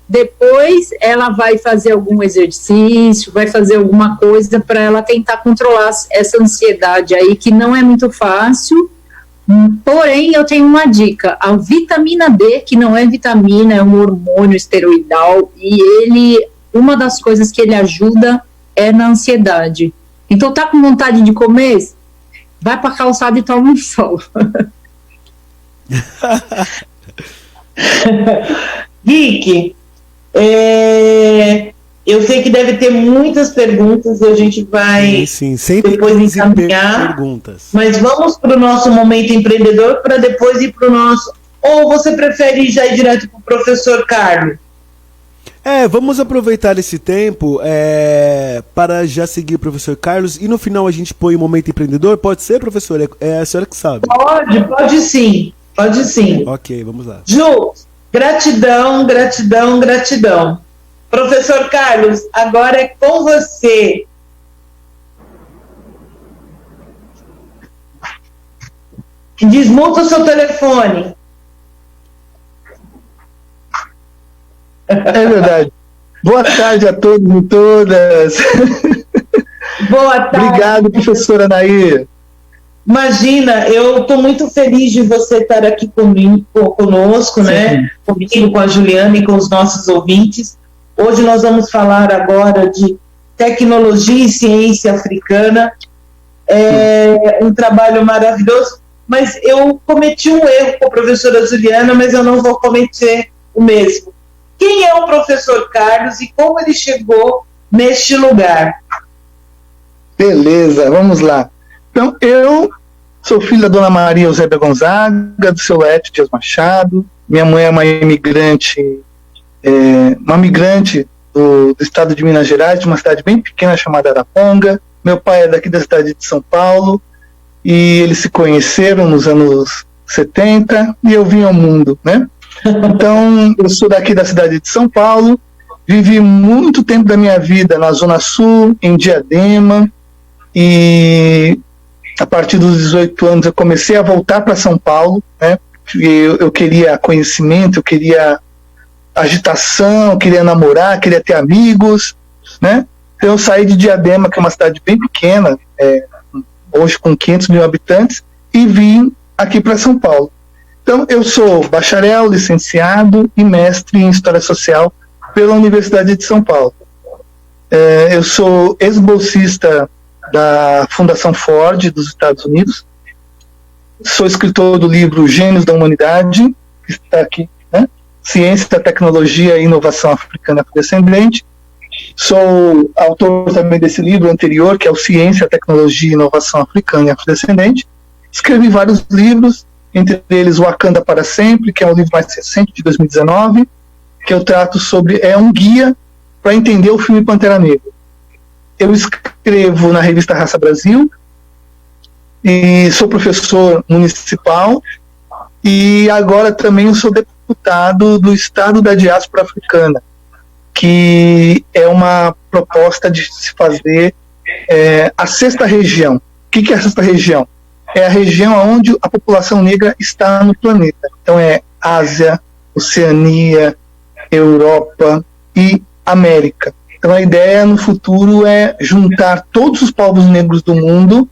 Speaker 5: Depois, ela vai fazer algum exercício, vai fazer alguma coisa para ela tentar controlar essa ansiedade aí, que não é muito fácil. Porém, eu tenho uma dica. A vitamina D, que não é vitamina, é um hormônio esteroidal, e ele uma das coisas que ele ajuda é na ansiedade. Então, tá com vontade de comer? Vai pra calçada e toma um sol.
Speaker 4: Rick, eu sei que deve ter muitas perguntas e a gente vai
Speaker 3: sim, sempre
Speaker 4: depois encaminhar.
Speaker 3: Perguntas.
Speaker 4: Mas vamos para o nosso momento empreendedor para depois ir para o nosso. Ou você prefere já ir direto para o professor Carlos?
Speaker 3: Vamos aproveitar esse tempo para já seguir o professor Carlos e no final a gente põe o momento empreendedor. Pode ser, professor? É a senhora que sabe.
Speaker 4: Pode sim. Pode sim.
Speaker 3: Ok, vamos lá.
Speaker 4: Ju, gratidão, gratidão, gratidão. Professor Carlos, agora é com você. Desmuta o seu telefone.
Speaker 6: É verdade. Boa tarde a todos e todas.
Speaker 4: Boa tarde.
Speaker 6: Obrigado, professora Anaí.
Speaker 4: Imagina, eu estou muito feliz de você estar aqui conosco, né? Comigo, com a Juliana e com os nossos ouvintes. Hoje nós vamos falar agora de tecnologia e ciência africana. É um trabalho maravilhoso, mas eu cometi um erro com a professora Juliana, mas eu não vou cometer o mesmo. Quem é o professor Carlos e como ele chegou neste lugar?
Speaker 6: Beleza, vamos lá. Então, eu sou filho da dona Maria Eusébia Gonzaga, do seu Écio Dias Machado. Minha mãe é uma imigrante, do estado de Minas Gerais, de uma cidade bem pequena chamada Araponga. Meu pai é daqui da cidade de São Paulo, e eles se conheceram nos anos 70, e eu vim ao mundo, né? Então, eu sou daqui da cidade de São Paulo, vivi muito tempo da minha vida na Zona Sul, em Diadema, e a partir dos 18 anos eu comecei a voltar para São Paulo, né? Eu queria conhecimento, eu queria agitação, eu queria namorar, queria ter amigos, né? Então eu saí de Diadema, que é uma cidade bem pequena, hoje com 500 mil habitantes, e vim aqui para São Paulo. Então, eu sou bacharel, licenciado e mestre em História Social pela Universidade de São Paulo. Eu sou ex-bolsista da Fundação Ford dos Estados Unidos. Sou escritor do livro Gênios da Humanidade, que está aqui, né? Ciência, Tecnologia e Inovação Africana Afrodescendente. Sou autor também desse livro anterior, que é o Ciência, Tecnologia e Inovação Africana e Afrodescendente. Escrevi vários livros, entre eles Wakanda para Sempre, que é um livro mais recente, de 2019, que eu trato sobre, é um guia para entender o filme Pantera Negra. Eu escrevo na revista Raça Brasil, e sou professor municipal, e agora também eu sou deputado do Estado da Diáspora Africana, que é uma proposta de se fazer a sexta região. O que é a sexta região? É a região onde a população negra está no planeta. Então é Ásia, Oceania, Europa e América. Então a ideia no futuro é juntar todos os povos negros do mundo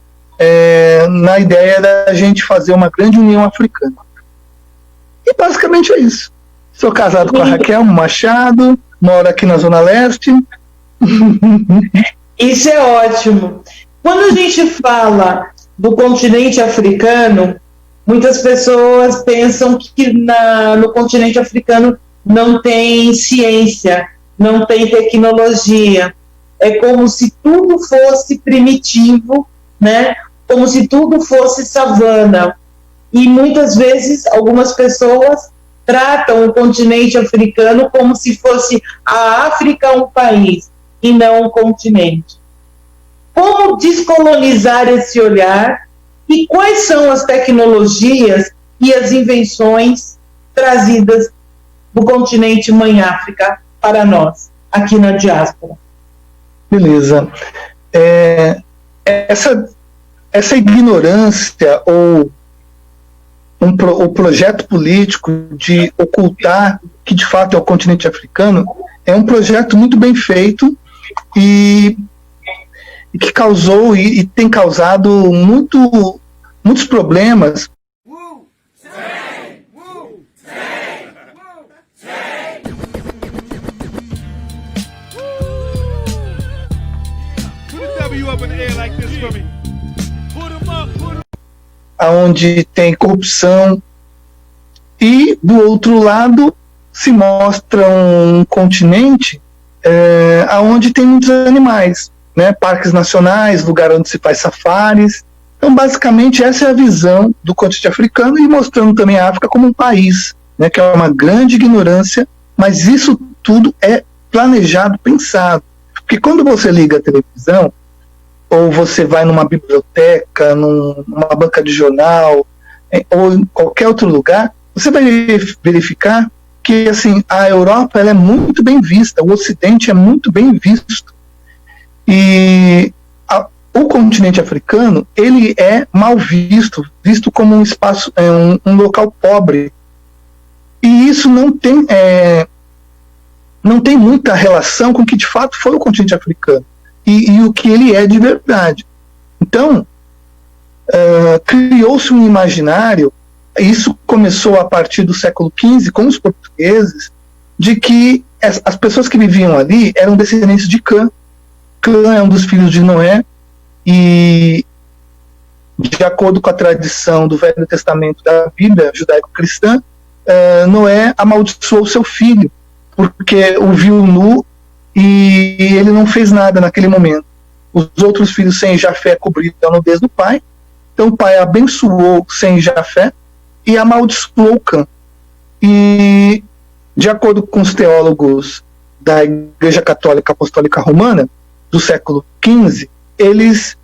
Speaker 6: na ideia da gente fazer uma grande união africana. E basicamente é isso. Sou casado com a Raquel Machado, moro aqui na Zona Leste.
Speaker 4: Isso é ótimo. Quando a gente fala do continente africano, muitas pessoas pensam que no continente africano não tem ciência, não tem tecnologia. É como se tudo fosse primitivo, né? Como se tudo fosse savana. E muitas vezes algumas pessoas tratam o continente africano como se fosse a África um país e não um continente. Como descolonizar esse olhar e quais são as tecnologias e as invenções trazidas do continente Mãe África para nós, aqui na diáspora?
Speaker 6: Beleza. Essa ignorância ou o projeto político de ocultar que de fato é o continente africano é um projeto muito bem feito e que causou e tem causado muitos problemas. onde tem corrupção, e do outro lado se mostra um continente onde tem muitos animais, né? Parques nacionais, lugar onde se faz safaris. Então, basicamente, essa é a visão do continente africano, e mostrando também a África como um país, né, que é uma grande ignorância, mas isso tudo é planejado, pensado. Porque quando você liga a televisão, ou você vai numa biblioteca, numa banca de jornal, ou em qualquer outro lugar, você vai verificar que assim, a Europa ela é muito bem vista, o Ocidente é muito bem visto. E o continente africano, ele é mal visto como um espaço, um local pobre. E isso não tem muita relação com o que de fato foi o continente africano e o que ele é de verdade. Então, criou-se um imaginário, isso começou a partir do século XV com os portugueses, de que as pessoas que viviam ali eram descendentes de Cã. Cã é um dos filhos de Noé, e de acordo com a tradição do Velho Testamento da Bíblia judaico-cristã, Noé amaldiçoou seu filho, porque o viu nu e ele não fez nada naquele momento. Os outros filhos, Sem e Jafé, cobriram a nudez do pai. Então o pai abençoou Sem e Jafé e amaldiçoou Cã. E, de acordo com os teólogos da Igreja Católica Apostólica Romana, do século XV, eles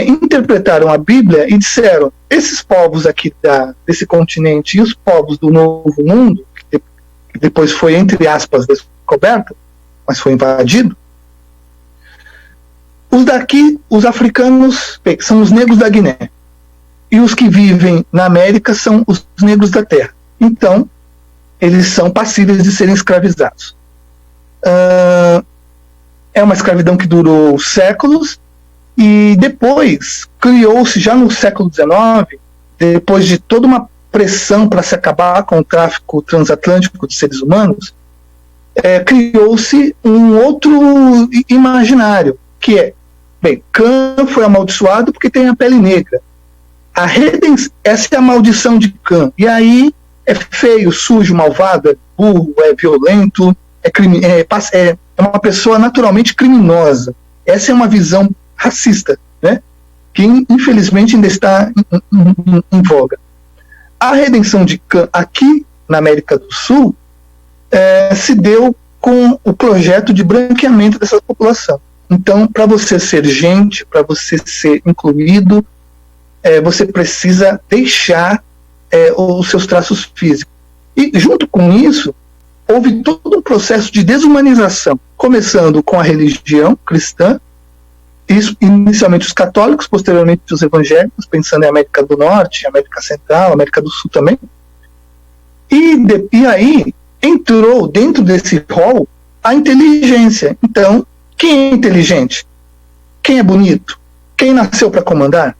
Speaker 6: interpretaram a Bíblia e disseram: esses povos aqui desse continente e os povos do Novo Mundo, que depois foi, entre aspas, descoberto, mas foi invadido, os daqui, os africanos, são os negros da Guiné, e os que vivem na América são os negros da Terra. Então, eles são passíveis de serem escravizados. É uma escravidão que durou séculos, e depois criou-se, já no século XIX, depois de toda uma pressão para se acabar com o tráfico transatlântico de seres humanos, criou-se um outro imaginário, que é, bem, Cã foi amaldiçoado porque tem a pele negra. Essa é a maldição de Cã. E aí é feio, sujo, malvado, é burro, é violento, é uma pessoa naturalmente criminosa. Essa é uma visão racista, né, que infelizmente ainda está em voga. A redenção de Cã aqui na América do Sul se deu com o projeto de branqueamento dessa população. Então, para você ser gente, para você ser incluído, você precisa deixar os seus traços físicos. E junto com isso, houve todo um processo de desumanização, começando com a religião cristã, inicialmente os católicos, posteriormente os evangélicos, pensando em América do Norte, América Central, América do Sul também. E aí entrou dentro desse rol a inteligência. Então, quem é inteligente? Quem é bonito? Quem nasceu para comandar?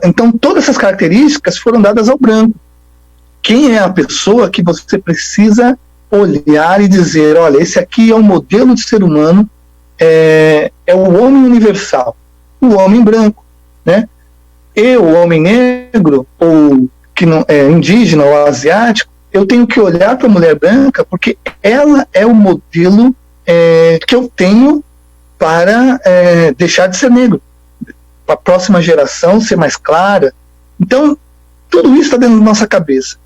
Speaker 6: Então, todas essas características foram dadas ao branco. Quem é a pessoa que você precisa olhar e dizer: olha, esse aqui é o modelo de ser humano, é o homem universal, o homem branco, né? O homem negro, ou que não é indígena ou asiático, eu tenho que olhar para a mulher branca porque ela é o modelo que eu tenho para deixar de ser negro, para a próxima geração ser mais clara. Então, tudo isso está dentro da nossa cabeça.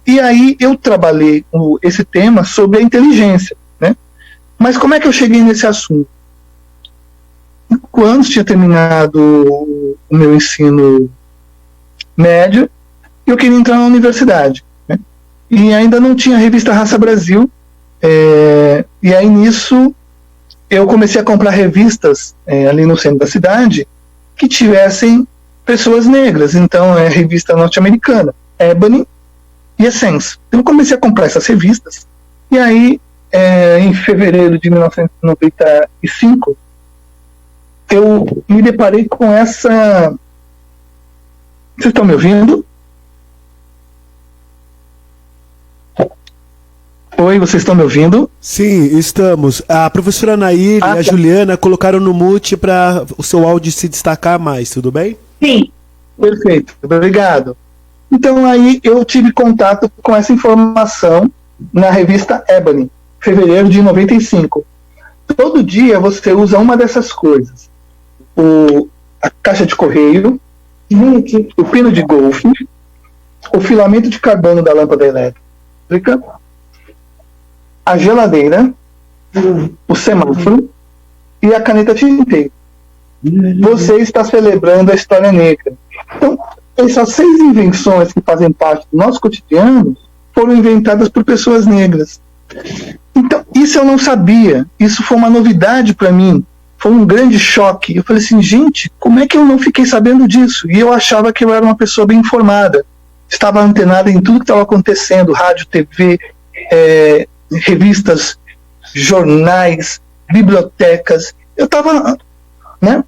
Speaker 6: E aí eu trabalhei esse tema sobre a inteligência, né? Mas como é que eu cheguei nesse assunto? 5 anos tinha terminado o meu ensino médio e eu queria entrar na universidade, né? E ainda não tinha a revista Raça Brasil, e aí nisso eu comecei a comprar revistas ali no centro da cidade que tivessem pessoas negras. Então é revista norte-americana, Ebony e Essence. Eu comecei a comprar essas revistas, e aí em fevereiro de 1995 eu me deparei com essa... Vocês estão me ouvindo? Oi, vocês estão me ouvindo?
Speaker 3: Sim, estamos. A professora Nair e a Juliana colocaram no mute para o seu áudio se destacar mais, tudo bem?
Speaker 4: Sim.
Speaker 6: Perfeito, obrigado. Então aí eu tive contato com essa informação na revista Ebony, fevereiro de 95. Todo dia você usa uma dessas coisas. A caixa de correio, o pino de golfe, o filamento de carbono da lâmpada elétrica, a geladeira, o semáforo e a caneta tinteiro. Você está celebrando a história negra. Então, essas 6 invenções que fazem parte do nosso cotidiano foram inventadas por pessoas negras. Então, isso eu não sabia. Isso foi uma novidade para mim. Foi um grande choque. Eu falei assim, gente, como é que eu não fiquei sabendo disso? E eu achava que eu era uma pessoa bem informada. Estava antenada em tudo que estava acontecendo, rádio, TV, revistas, jornais, bibliotecas. Eu estava, né?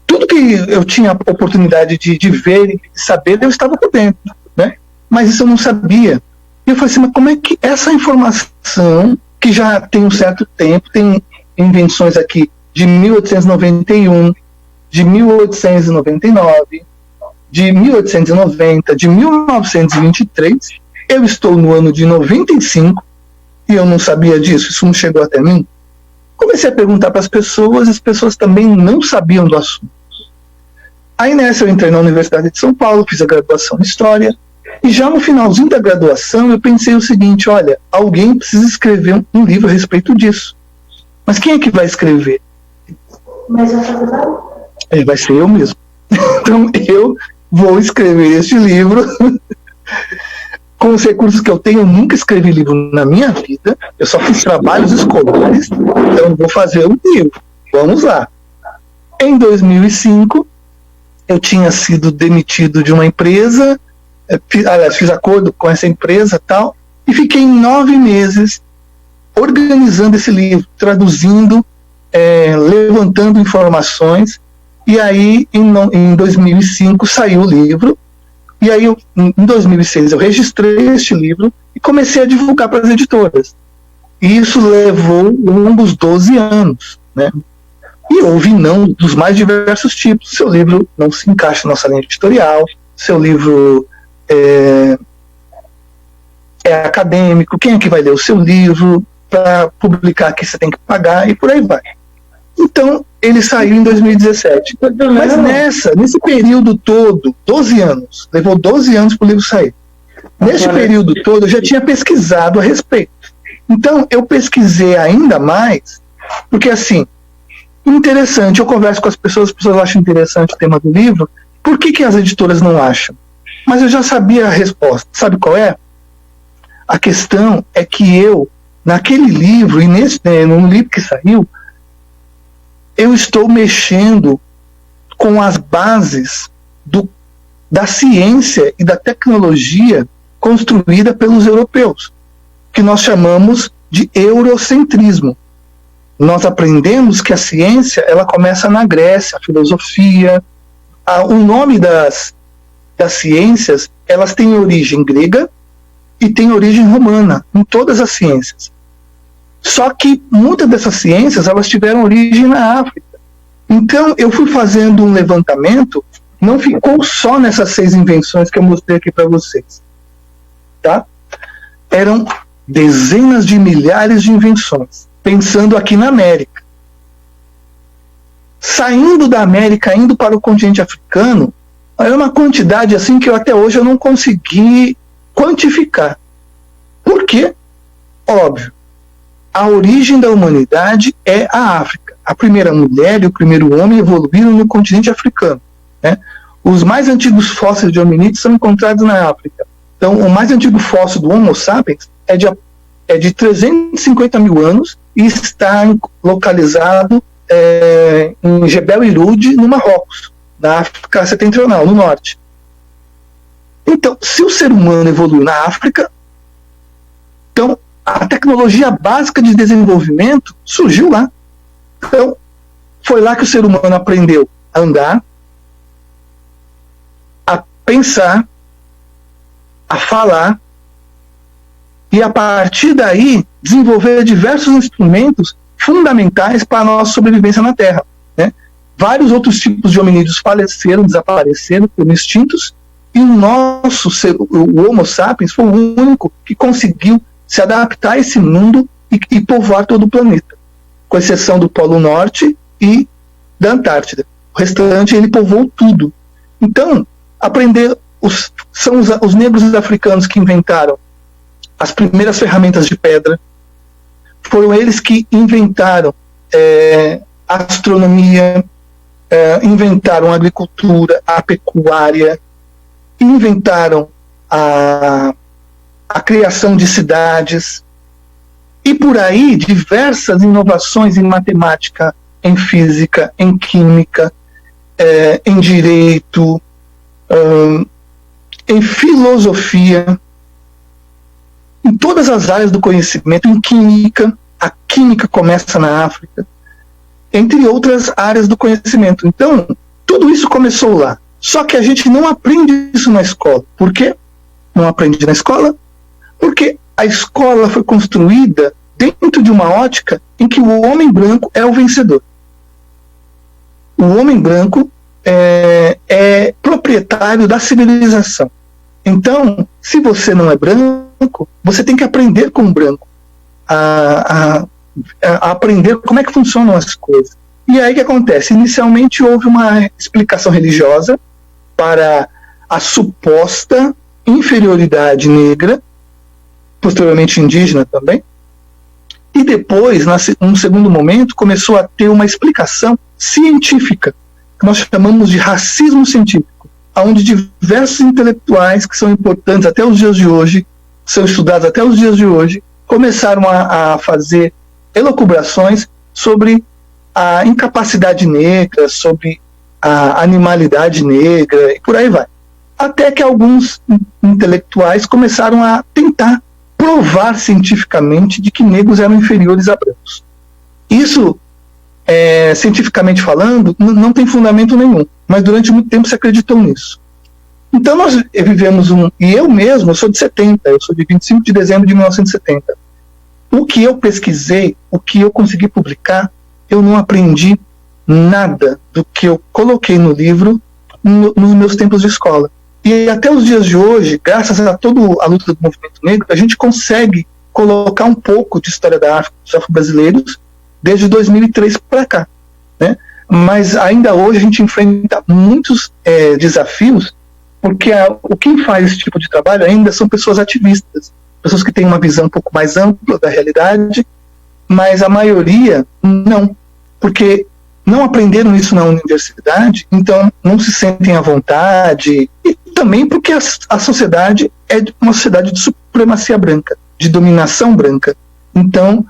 Speaker 6: Tudo que eu tinha oportunidade de ver e saber, eu estava por dentro, né? Mas isso eu não sabia. E eu falei assim, mas como é que essa informação, que já tem um certo tempo, tem invenções aqui de 1891, de 1899, de 1890, de 1923, eu estou no ano de 95 e eu não sabia disso, isso não chegou até mim. Comecei a perguntar para as pessoas também não sabiam do assunto. Aí nessa eu entrei na Universidade de São Paulo, fiz a graduação em História, e já no finalzinho da graduação eu pensei o seguinte, olha, alguém precisa escrever um livro a respeito disso. Mas quem é que vai escrever? Vai ser eu mesmo. Então eu vou escrever este livro. Com os recursos que eu tenho, eu nunca escrevi livro na minha vida, eu só fiz trabalhos escolares, então eu vou fazer um livro. Vamos lá. Em 2005, eu tinha sido demitido de uma empresa, fiz acordo com essa empresa e tal, e fiquei 9 meses organizando esse livro, traduzindo, levantando informações, e aí em 2005 saiu o livro. E aí, em 2006, eu registrei este livro e comecei a divulgar para as editoras. E isso levou longos 12 anos, né? E houve não dos mais diversos tipos. Seu livro não se encaixa na nossa linha editorial, seu livro é acadêmico, quem é que vai ler o seu livro? Para publicar aqui você tem que pagar, e por aí vai. Então, ele saiu em 2017. Mas nesse período todo, 12 anos, levou 12 anos para o livro sair. Nesse período todo, eu já tinha pesquisado a respeito. Então, eu pesquisei ainda mais, porque assim, interessante, eu converso com as pessoas acham interessante o tema do livro, por que as editoras não acham? Mas eu já sabia a resposta. Sabe qual é? A questão é que eu, naquele livro, e no livro que saiu, eu estou mexendo com as bases da ciência e da tecnologia construída pelos europeus, que nós chamamos de eurocentrismo. Nós aprendemos que a ciência ela começa na Grécia, a filosofia. O nome das ciências, elas têm origem grega e têm origem romana, em todas as ciências. Só que muitas dessas ciências elas tiveram origem na África. Então eu fui fazendo um levantamento, não ficou só nessas 6 invenções que eu mostrei aqui para vocês, tá? Eram dezenas de milhares de invenções, pensando aqui na América. Saindo da América, indo para o continente africano, é uma quantidade assim que até hoje eu não consegui quantificar. Por quê? Óbvio. A origem da humanidade é a África. A primeira mulher e o primeiro homem evoluíram no continente africano, né? Os mais antigos fósseis de hominídeos são encontrados na África. Então, o mais antigo fóssil do Homo sapiens é de 350 mil anos e está localizado em Jebel Irhoud, no Marrocos, na África Setentrional, no norte. Então, se o ser humano evoluiu na África, então a tecnologia básica de desenvolvimento surgiu lá. Então, foi lá que o ser humano aprendeu a andar, a pensar, a falar e a partir daí desenvolver diversos instrumentos fundamentais para a nossa sobrevivência na Terra, né? Vários outros tipos de hominídeos faleceram, desapareceram, foram extintos, e o nosso, o Homo sapiens, foi o único que conseguiu se adaptar a esse mundo e povoar todo o planeta, com exceção do Polo Norte e da Antártida. O restante ele povoou tudo. Então, são os negros africanos que inventaram as primeiras ferramentas de pedra, foram eles que inventaram a astronomia, inventaram a agricultura, a pecuária, inventaram a criação de cidades, e por aí diversas inovações em matemática, em física, em química, em direito, em filosofia, em todas as áreas do conhecimento, em química. A química começa na África, entre outras áreas do conhecimento. Então, tudo isso começou lá. Só que a gente não aprende isso na escola. Por quê? Não aprende na escola porque a escola foi construída dentro de uma ótica em que o homem branco é o vencedor. O homem branco é proprietário da civilização. Então, se você não é branco, você tem que aprender com o branco, a aprender como é que funcionam as coisas. E aí o que acontece? Inicialmente houve uma explicação religiosa para a suposta inferioridade negra, posteriormente indígena também, e depois, num segundo momento, começou a ter uma explicação científica, que nós chamamos de racismo científico, onde diversos intelectuais que são importantes até os dias de hoje, são estudados até os dias de hoje, começaram a fazer elucubrações sobre a incapacidade negra, sobre a animalidade negra, e por aí vai. Até que alguns intelectuais começaram a tentar provar cientificamente de que negros eram inferiores a brancos. Isso, cientificamente falando, não tem fundamento nenhum, mas durante muito tempo se acreditou nisso. Então nós vivemos e eu mesmo, eu sou de 70, eu sou de 25 de dezembro de 1970. O que eu pesquisei, o que eu consegui publicar, eu não aprendi nada do que eu coloquei no livro nos meus tempos de escola. E até os dias de hoje, graças a toda a luta do movimento negro, a gente consegue colocar um pouco de história da África, dos afro-brasileiros, desde 2003 para cá, né? Mas ainda hoje a gente enfrenta muitos desafios, porque quem faz esse tipo de trabalho ainda são pessoas ativistas, pessoas que têm uma visão um pouco mais ampla da realidade, mas a maioria não, porque não aprenderam isso na universidade, então não se sentem à vontade, e também porque a sociedade é uma sociedade de supremacia branca, de dominação branca. Então,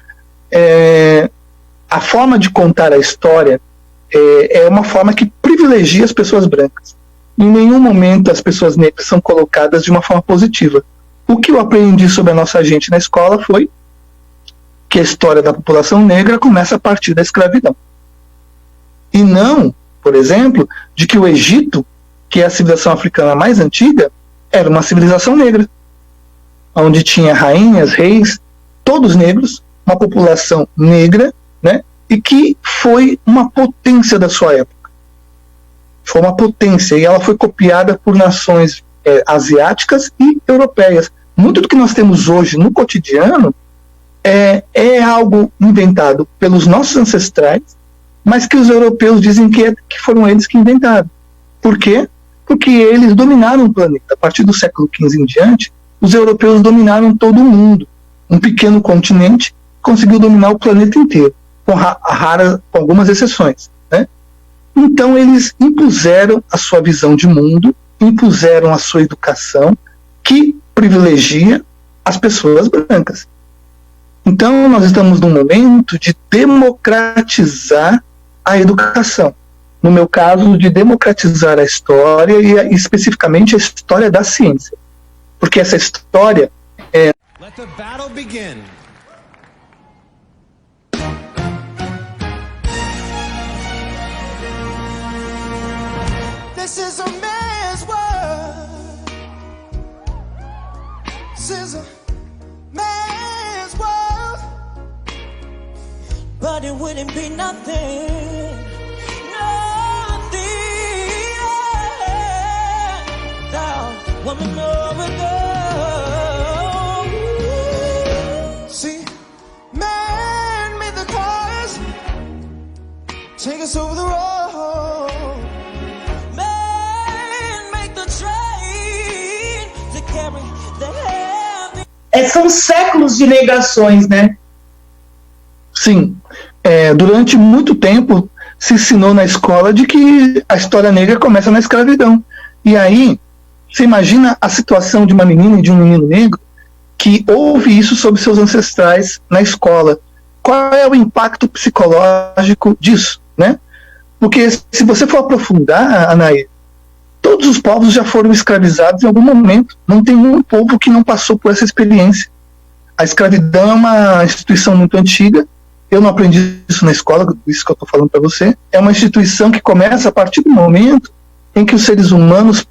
Speaker 6: a forma de contar a história é uma forma que privilegia as pessoas brancas. Em nenhum momento as pessoas negras são colocadas de uma forma positiva. O que eu aprendi sobre a nossa gente na escola foi que a história da população negra começa a partir da escravidão. E não, por exemplo, de que o Egito, que é a civilização africana mais antiga, era uma civilização negra, onde tinha rainhas, reis, todos negros, uma população negra, né, e que foi uma potência da sua época. Foi uma potência, e ela foi copiada por nações asiáticas e europeias. Muito do que nós temos hoje no cotidiano é algo inventado pelos nossos ancestrais, mas que os europeus dizem que foram eles que inventaram. Por quê? Porque eles dominaram o planeta. A partir do século XV em diante, os europeus dominaram todo o mundo. Um pequeno continente conseguiu dominar o planeta inteiro, com algumas exceções, né? Então eles impuseram a sua visão de mundo, impuseram a sua educação, que privilegia as pessoas brancas. Então nós estamos num momento de democratizar a educação. No meu caso, de democratizar a história e especificamente a história da ciência. Porque essa história
Speaker 1: Let the battle begin. This is a man's world. This is a man's
Speaker 2: it wouldn't be nothing. Nothing. Without woman over there.
Speaker 1: See, man made the cars take us over the road.
Speaker 2: Man, make the train to carry the heavy.
Speaker 4: São séculos de negações, né?
Speaker 6: Sim, durante muito tempo se ensinou na escola de que a história negra começa na escravidão. E aí, você imagina a situação de uma menina e de um menino negro que ouve isso sobre seus ancestrais na escola. Qual é o impacto psicológico disso, né? Porque se você for aprofundar, Anaí, todos os povos já foram escravizados em algum momento. Não tem um povo que não passou por essa experiência. A escravidão é uma instituição muito antiga. Eu não aprendi isso na escola, isso que eu estou falando para você. É uma instituição que começa a partir do momento em que os seres humanos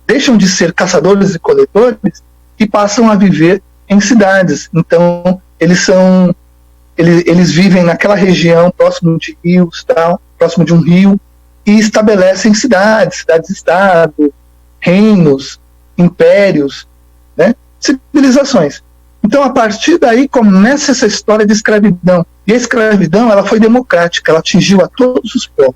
Speaker 6: deixam de ser caçadores e coletores e passam a viver em cidades. Então, eles vivem naquela região, próximo de rios, próximo de um rio, e estabelecem cidades-estado, reinos, impérios, né, civilizações. Então, a partir daí, começa essa história de escravidão. E a escravidão, ela foi democrática, ela atingiu a todos os povos.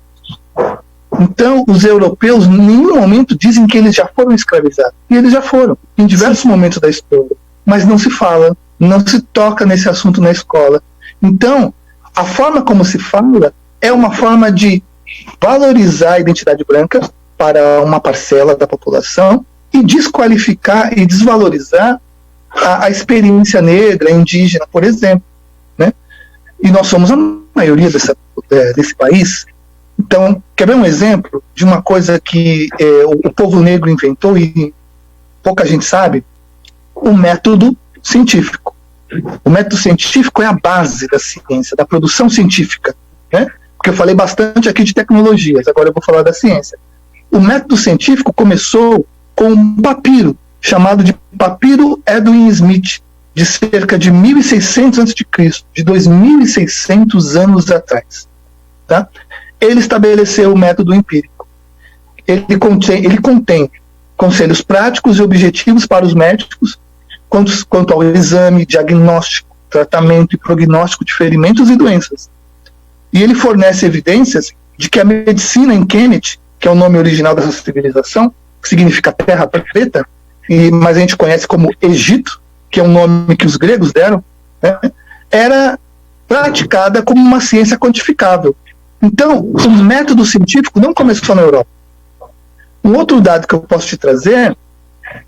Speaker 6: Então, os europeus, em nenhum momento, dizem que eles já foram escravizados. E eles já foram, em diversos momentos da história. Mas não se fala, não se toca nesse assunto na escola. Então, a forma como se fala é uma forma de valorizar a identidade branca para uma parcela da população e desqualificar e desvalorizar a experiência negra, indígena, por exemplo, né? E nós somos a maioria desse país. Então, quer ver um exemplo de uma coisa que o povo negro inventou e pouca gente sabe? O método científico. O método científico é a base da ciência, da produção científica, né? Porque eu falei bastante aqui de tecnologias, agora eu vou falar da ciência. O método científico começou com um papiro, chamado de Papiro Edwin Smith, de cerca de 1600 a.C., de 2.600 anos atrás. Tá? Ele estabeleceu o método empírico. Ele contém conselhos práticos e objetivos para os médicos quanto ao exame, diagnóstico, tratamento e prognóstico de ferimentos e doenças. E ele fornece evidências de que a medicina em Kemet, que é o nome original dessa civilização, que significa terra preta, mas a gente conhece como Egito, que é um nome que os gregos deram, né, era praticada como uma ciência quantificável. Então, o método científico não começou na Europa. Um outro dado que eu posso te trazer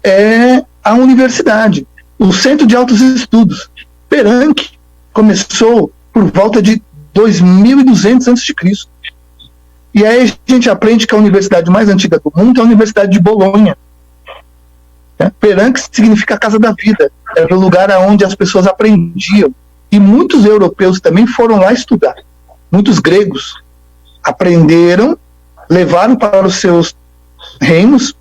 Speaker 6: é a universidade, o Centro de Altos Estudos. Peranque começou por volta de 2.200 a.C. E aí a gente aprende que a universidade mais antiga do mundo é a Universidade de Bolonha. Peranque significa casa da vida, era o lugar onde as pessoas aprendiam. E muitos europeus também foram lá estudar. Muitos gregos aprenderam, levaram para os seus reinos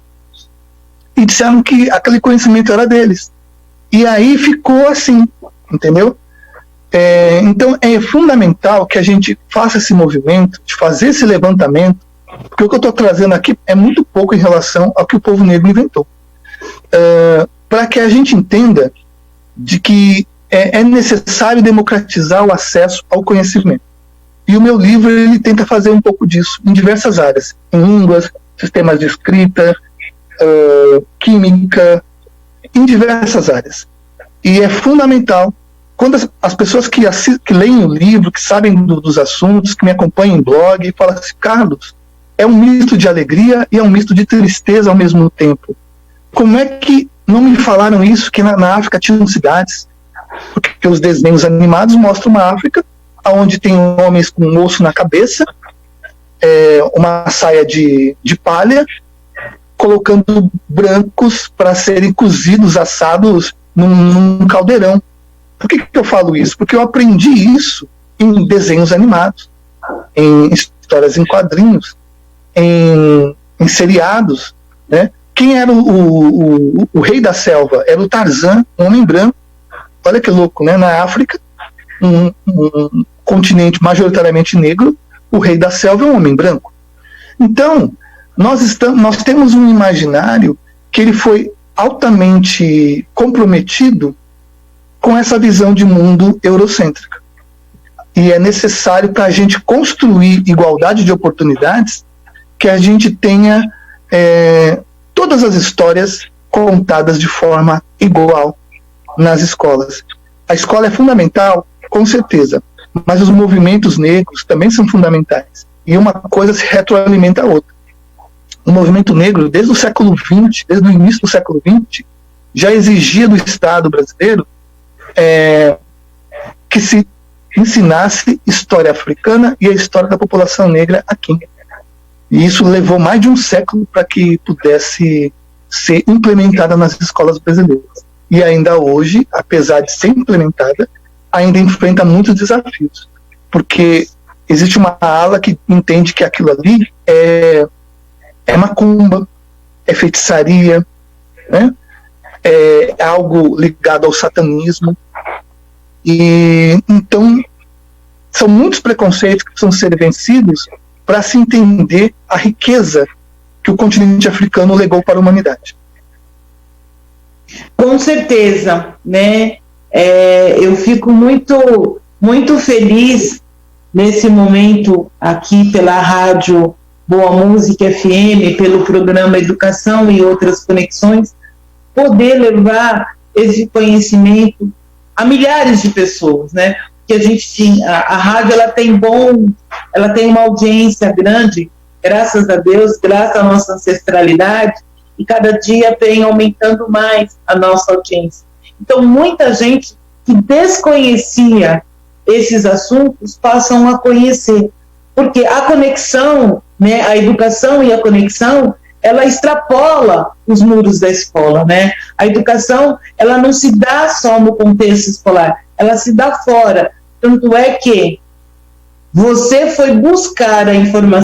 Speaker 6: e disseram que aquele conhecimento era deles. E aí ficou assim, entendeu? Então é fundamental que a gente faça esse movimento, de fazer esse levantamento, porque o que eu estou trazendo aqui é muito pouco em relação ao que o povo negro inventou. Para que a gente entenda de que é necessário democratizar o acesso ao conhecimento. E o meu livro ele tenta fazer um pouco disso em diversas áreas, em línguas, sistemas de escrita, química, em diversas áreas. E é fundamental, quando as pessoas que leem o livro, que sabem dos assuntos, que me acompanham em blog, falam assim: Carlos, é um misto de alegria e é um misto de tristeza ao mesmo tempo. Como é que não me falaram isso, que na África tinham cidades? Porque os desenhos animados mostram uma África onde tem homens com um osso na cabeça, uma saia de palha, colocando brancos para serem cozidos, assados num caldeirão. Por que eu falo isso? Porque eu aprendi isso em desenhos animados, em histórias em quadrinhos, em seriados, né? Quem era o rei da selva? Era o Tarzan, um homem branco. Olha que louco, né? Na África, continente majoritariamente negro, o rei da selva é um homem branco. Então, nós temos um imaginário que ele foi altamente comprometido com essa visão de mundo eurocêntrica. E é necessário, para a gente construir igualdade de oportunidades, que a gente tenha todas as histórias contadas de forma igual nas escolas. A escola é fundamental, com certeza, mas os movimentos negros também são fundamentais. E uma coisa se retroalimenta a outra. O movimento negro, desde o século XX, desde o início do século XX, já exigia do Estado brasileiro que se ensinasse história africana e a história da população negra aqui. E isso levou mais de um século para que pudesse ser implementada nas escolas brasileiras. E ainda hoje, apesar de ser implementada, ainda enfrenta muitos desafios. Porque existe uma ala que entende que aquilo ali é macumba, é feitiçaria, né? É algo ligado ao satanismo. E então são muitos preconceitos que precisam ser vencidos para se entender a riqueza que o continente africano legou para a humanidade.
Speaker 4: Com certeza, né? Eu fico muito, muito feliz nesse momento aqui pela rádio Boa Música FM, pelo programa Educação e Outras Conexões, poder levar esse conhecimento a milhares de pessoas, né? Que a gente tinha, a rádio ela tem uma audiência grande, graças a Deus, graças à nossa ancestralidade, e cada dia vem aumentando mais a nossa audiência. Então, muita gente que desconhecia esses assuntos passam a conhecer, porque a conexão, né, a educação e a conexão, ela extrapola os muros da escola, né? A educação, ela não se dá só no contexto escolar, ela se dá fora. Tanto é que você foi buscar a informação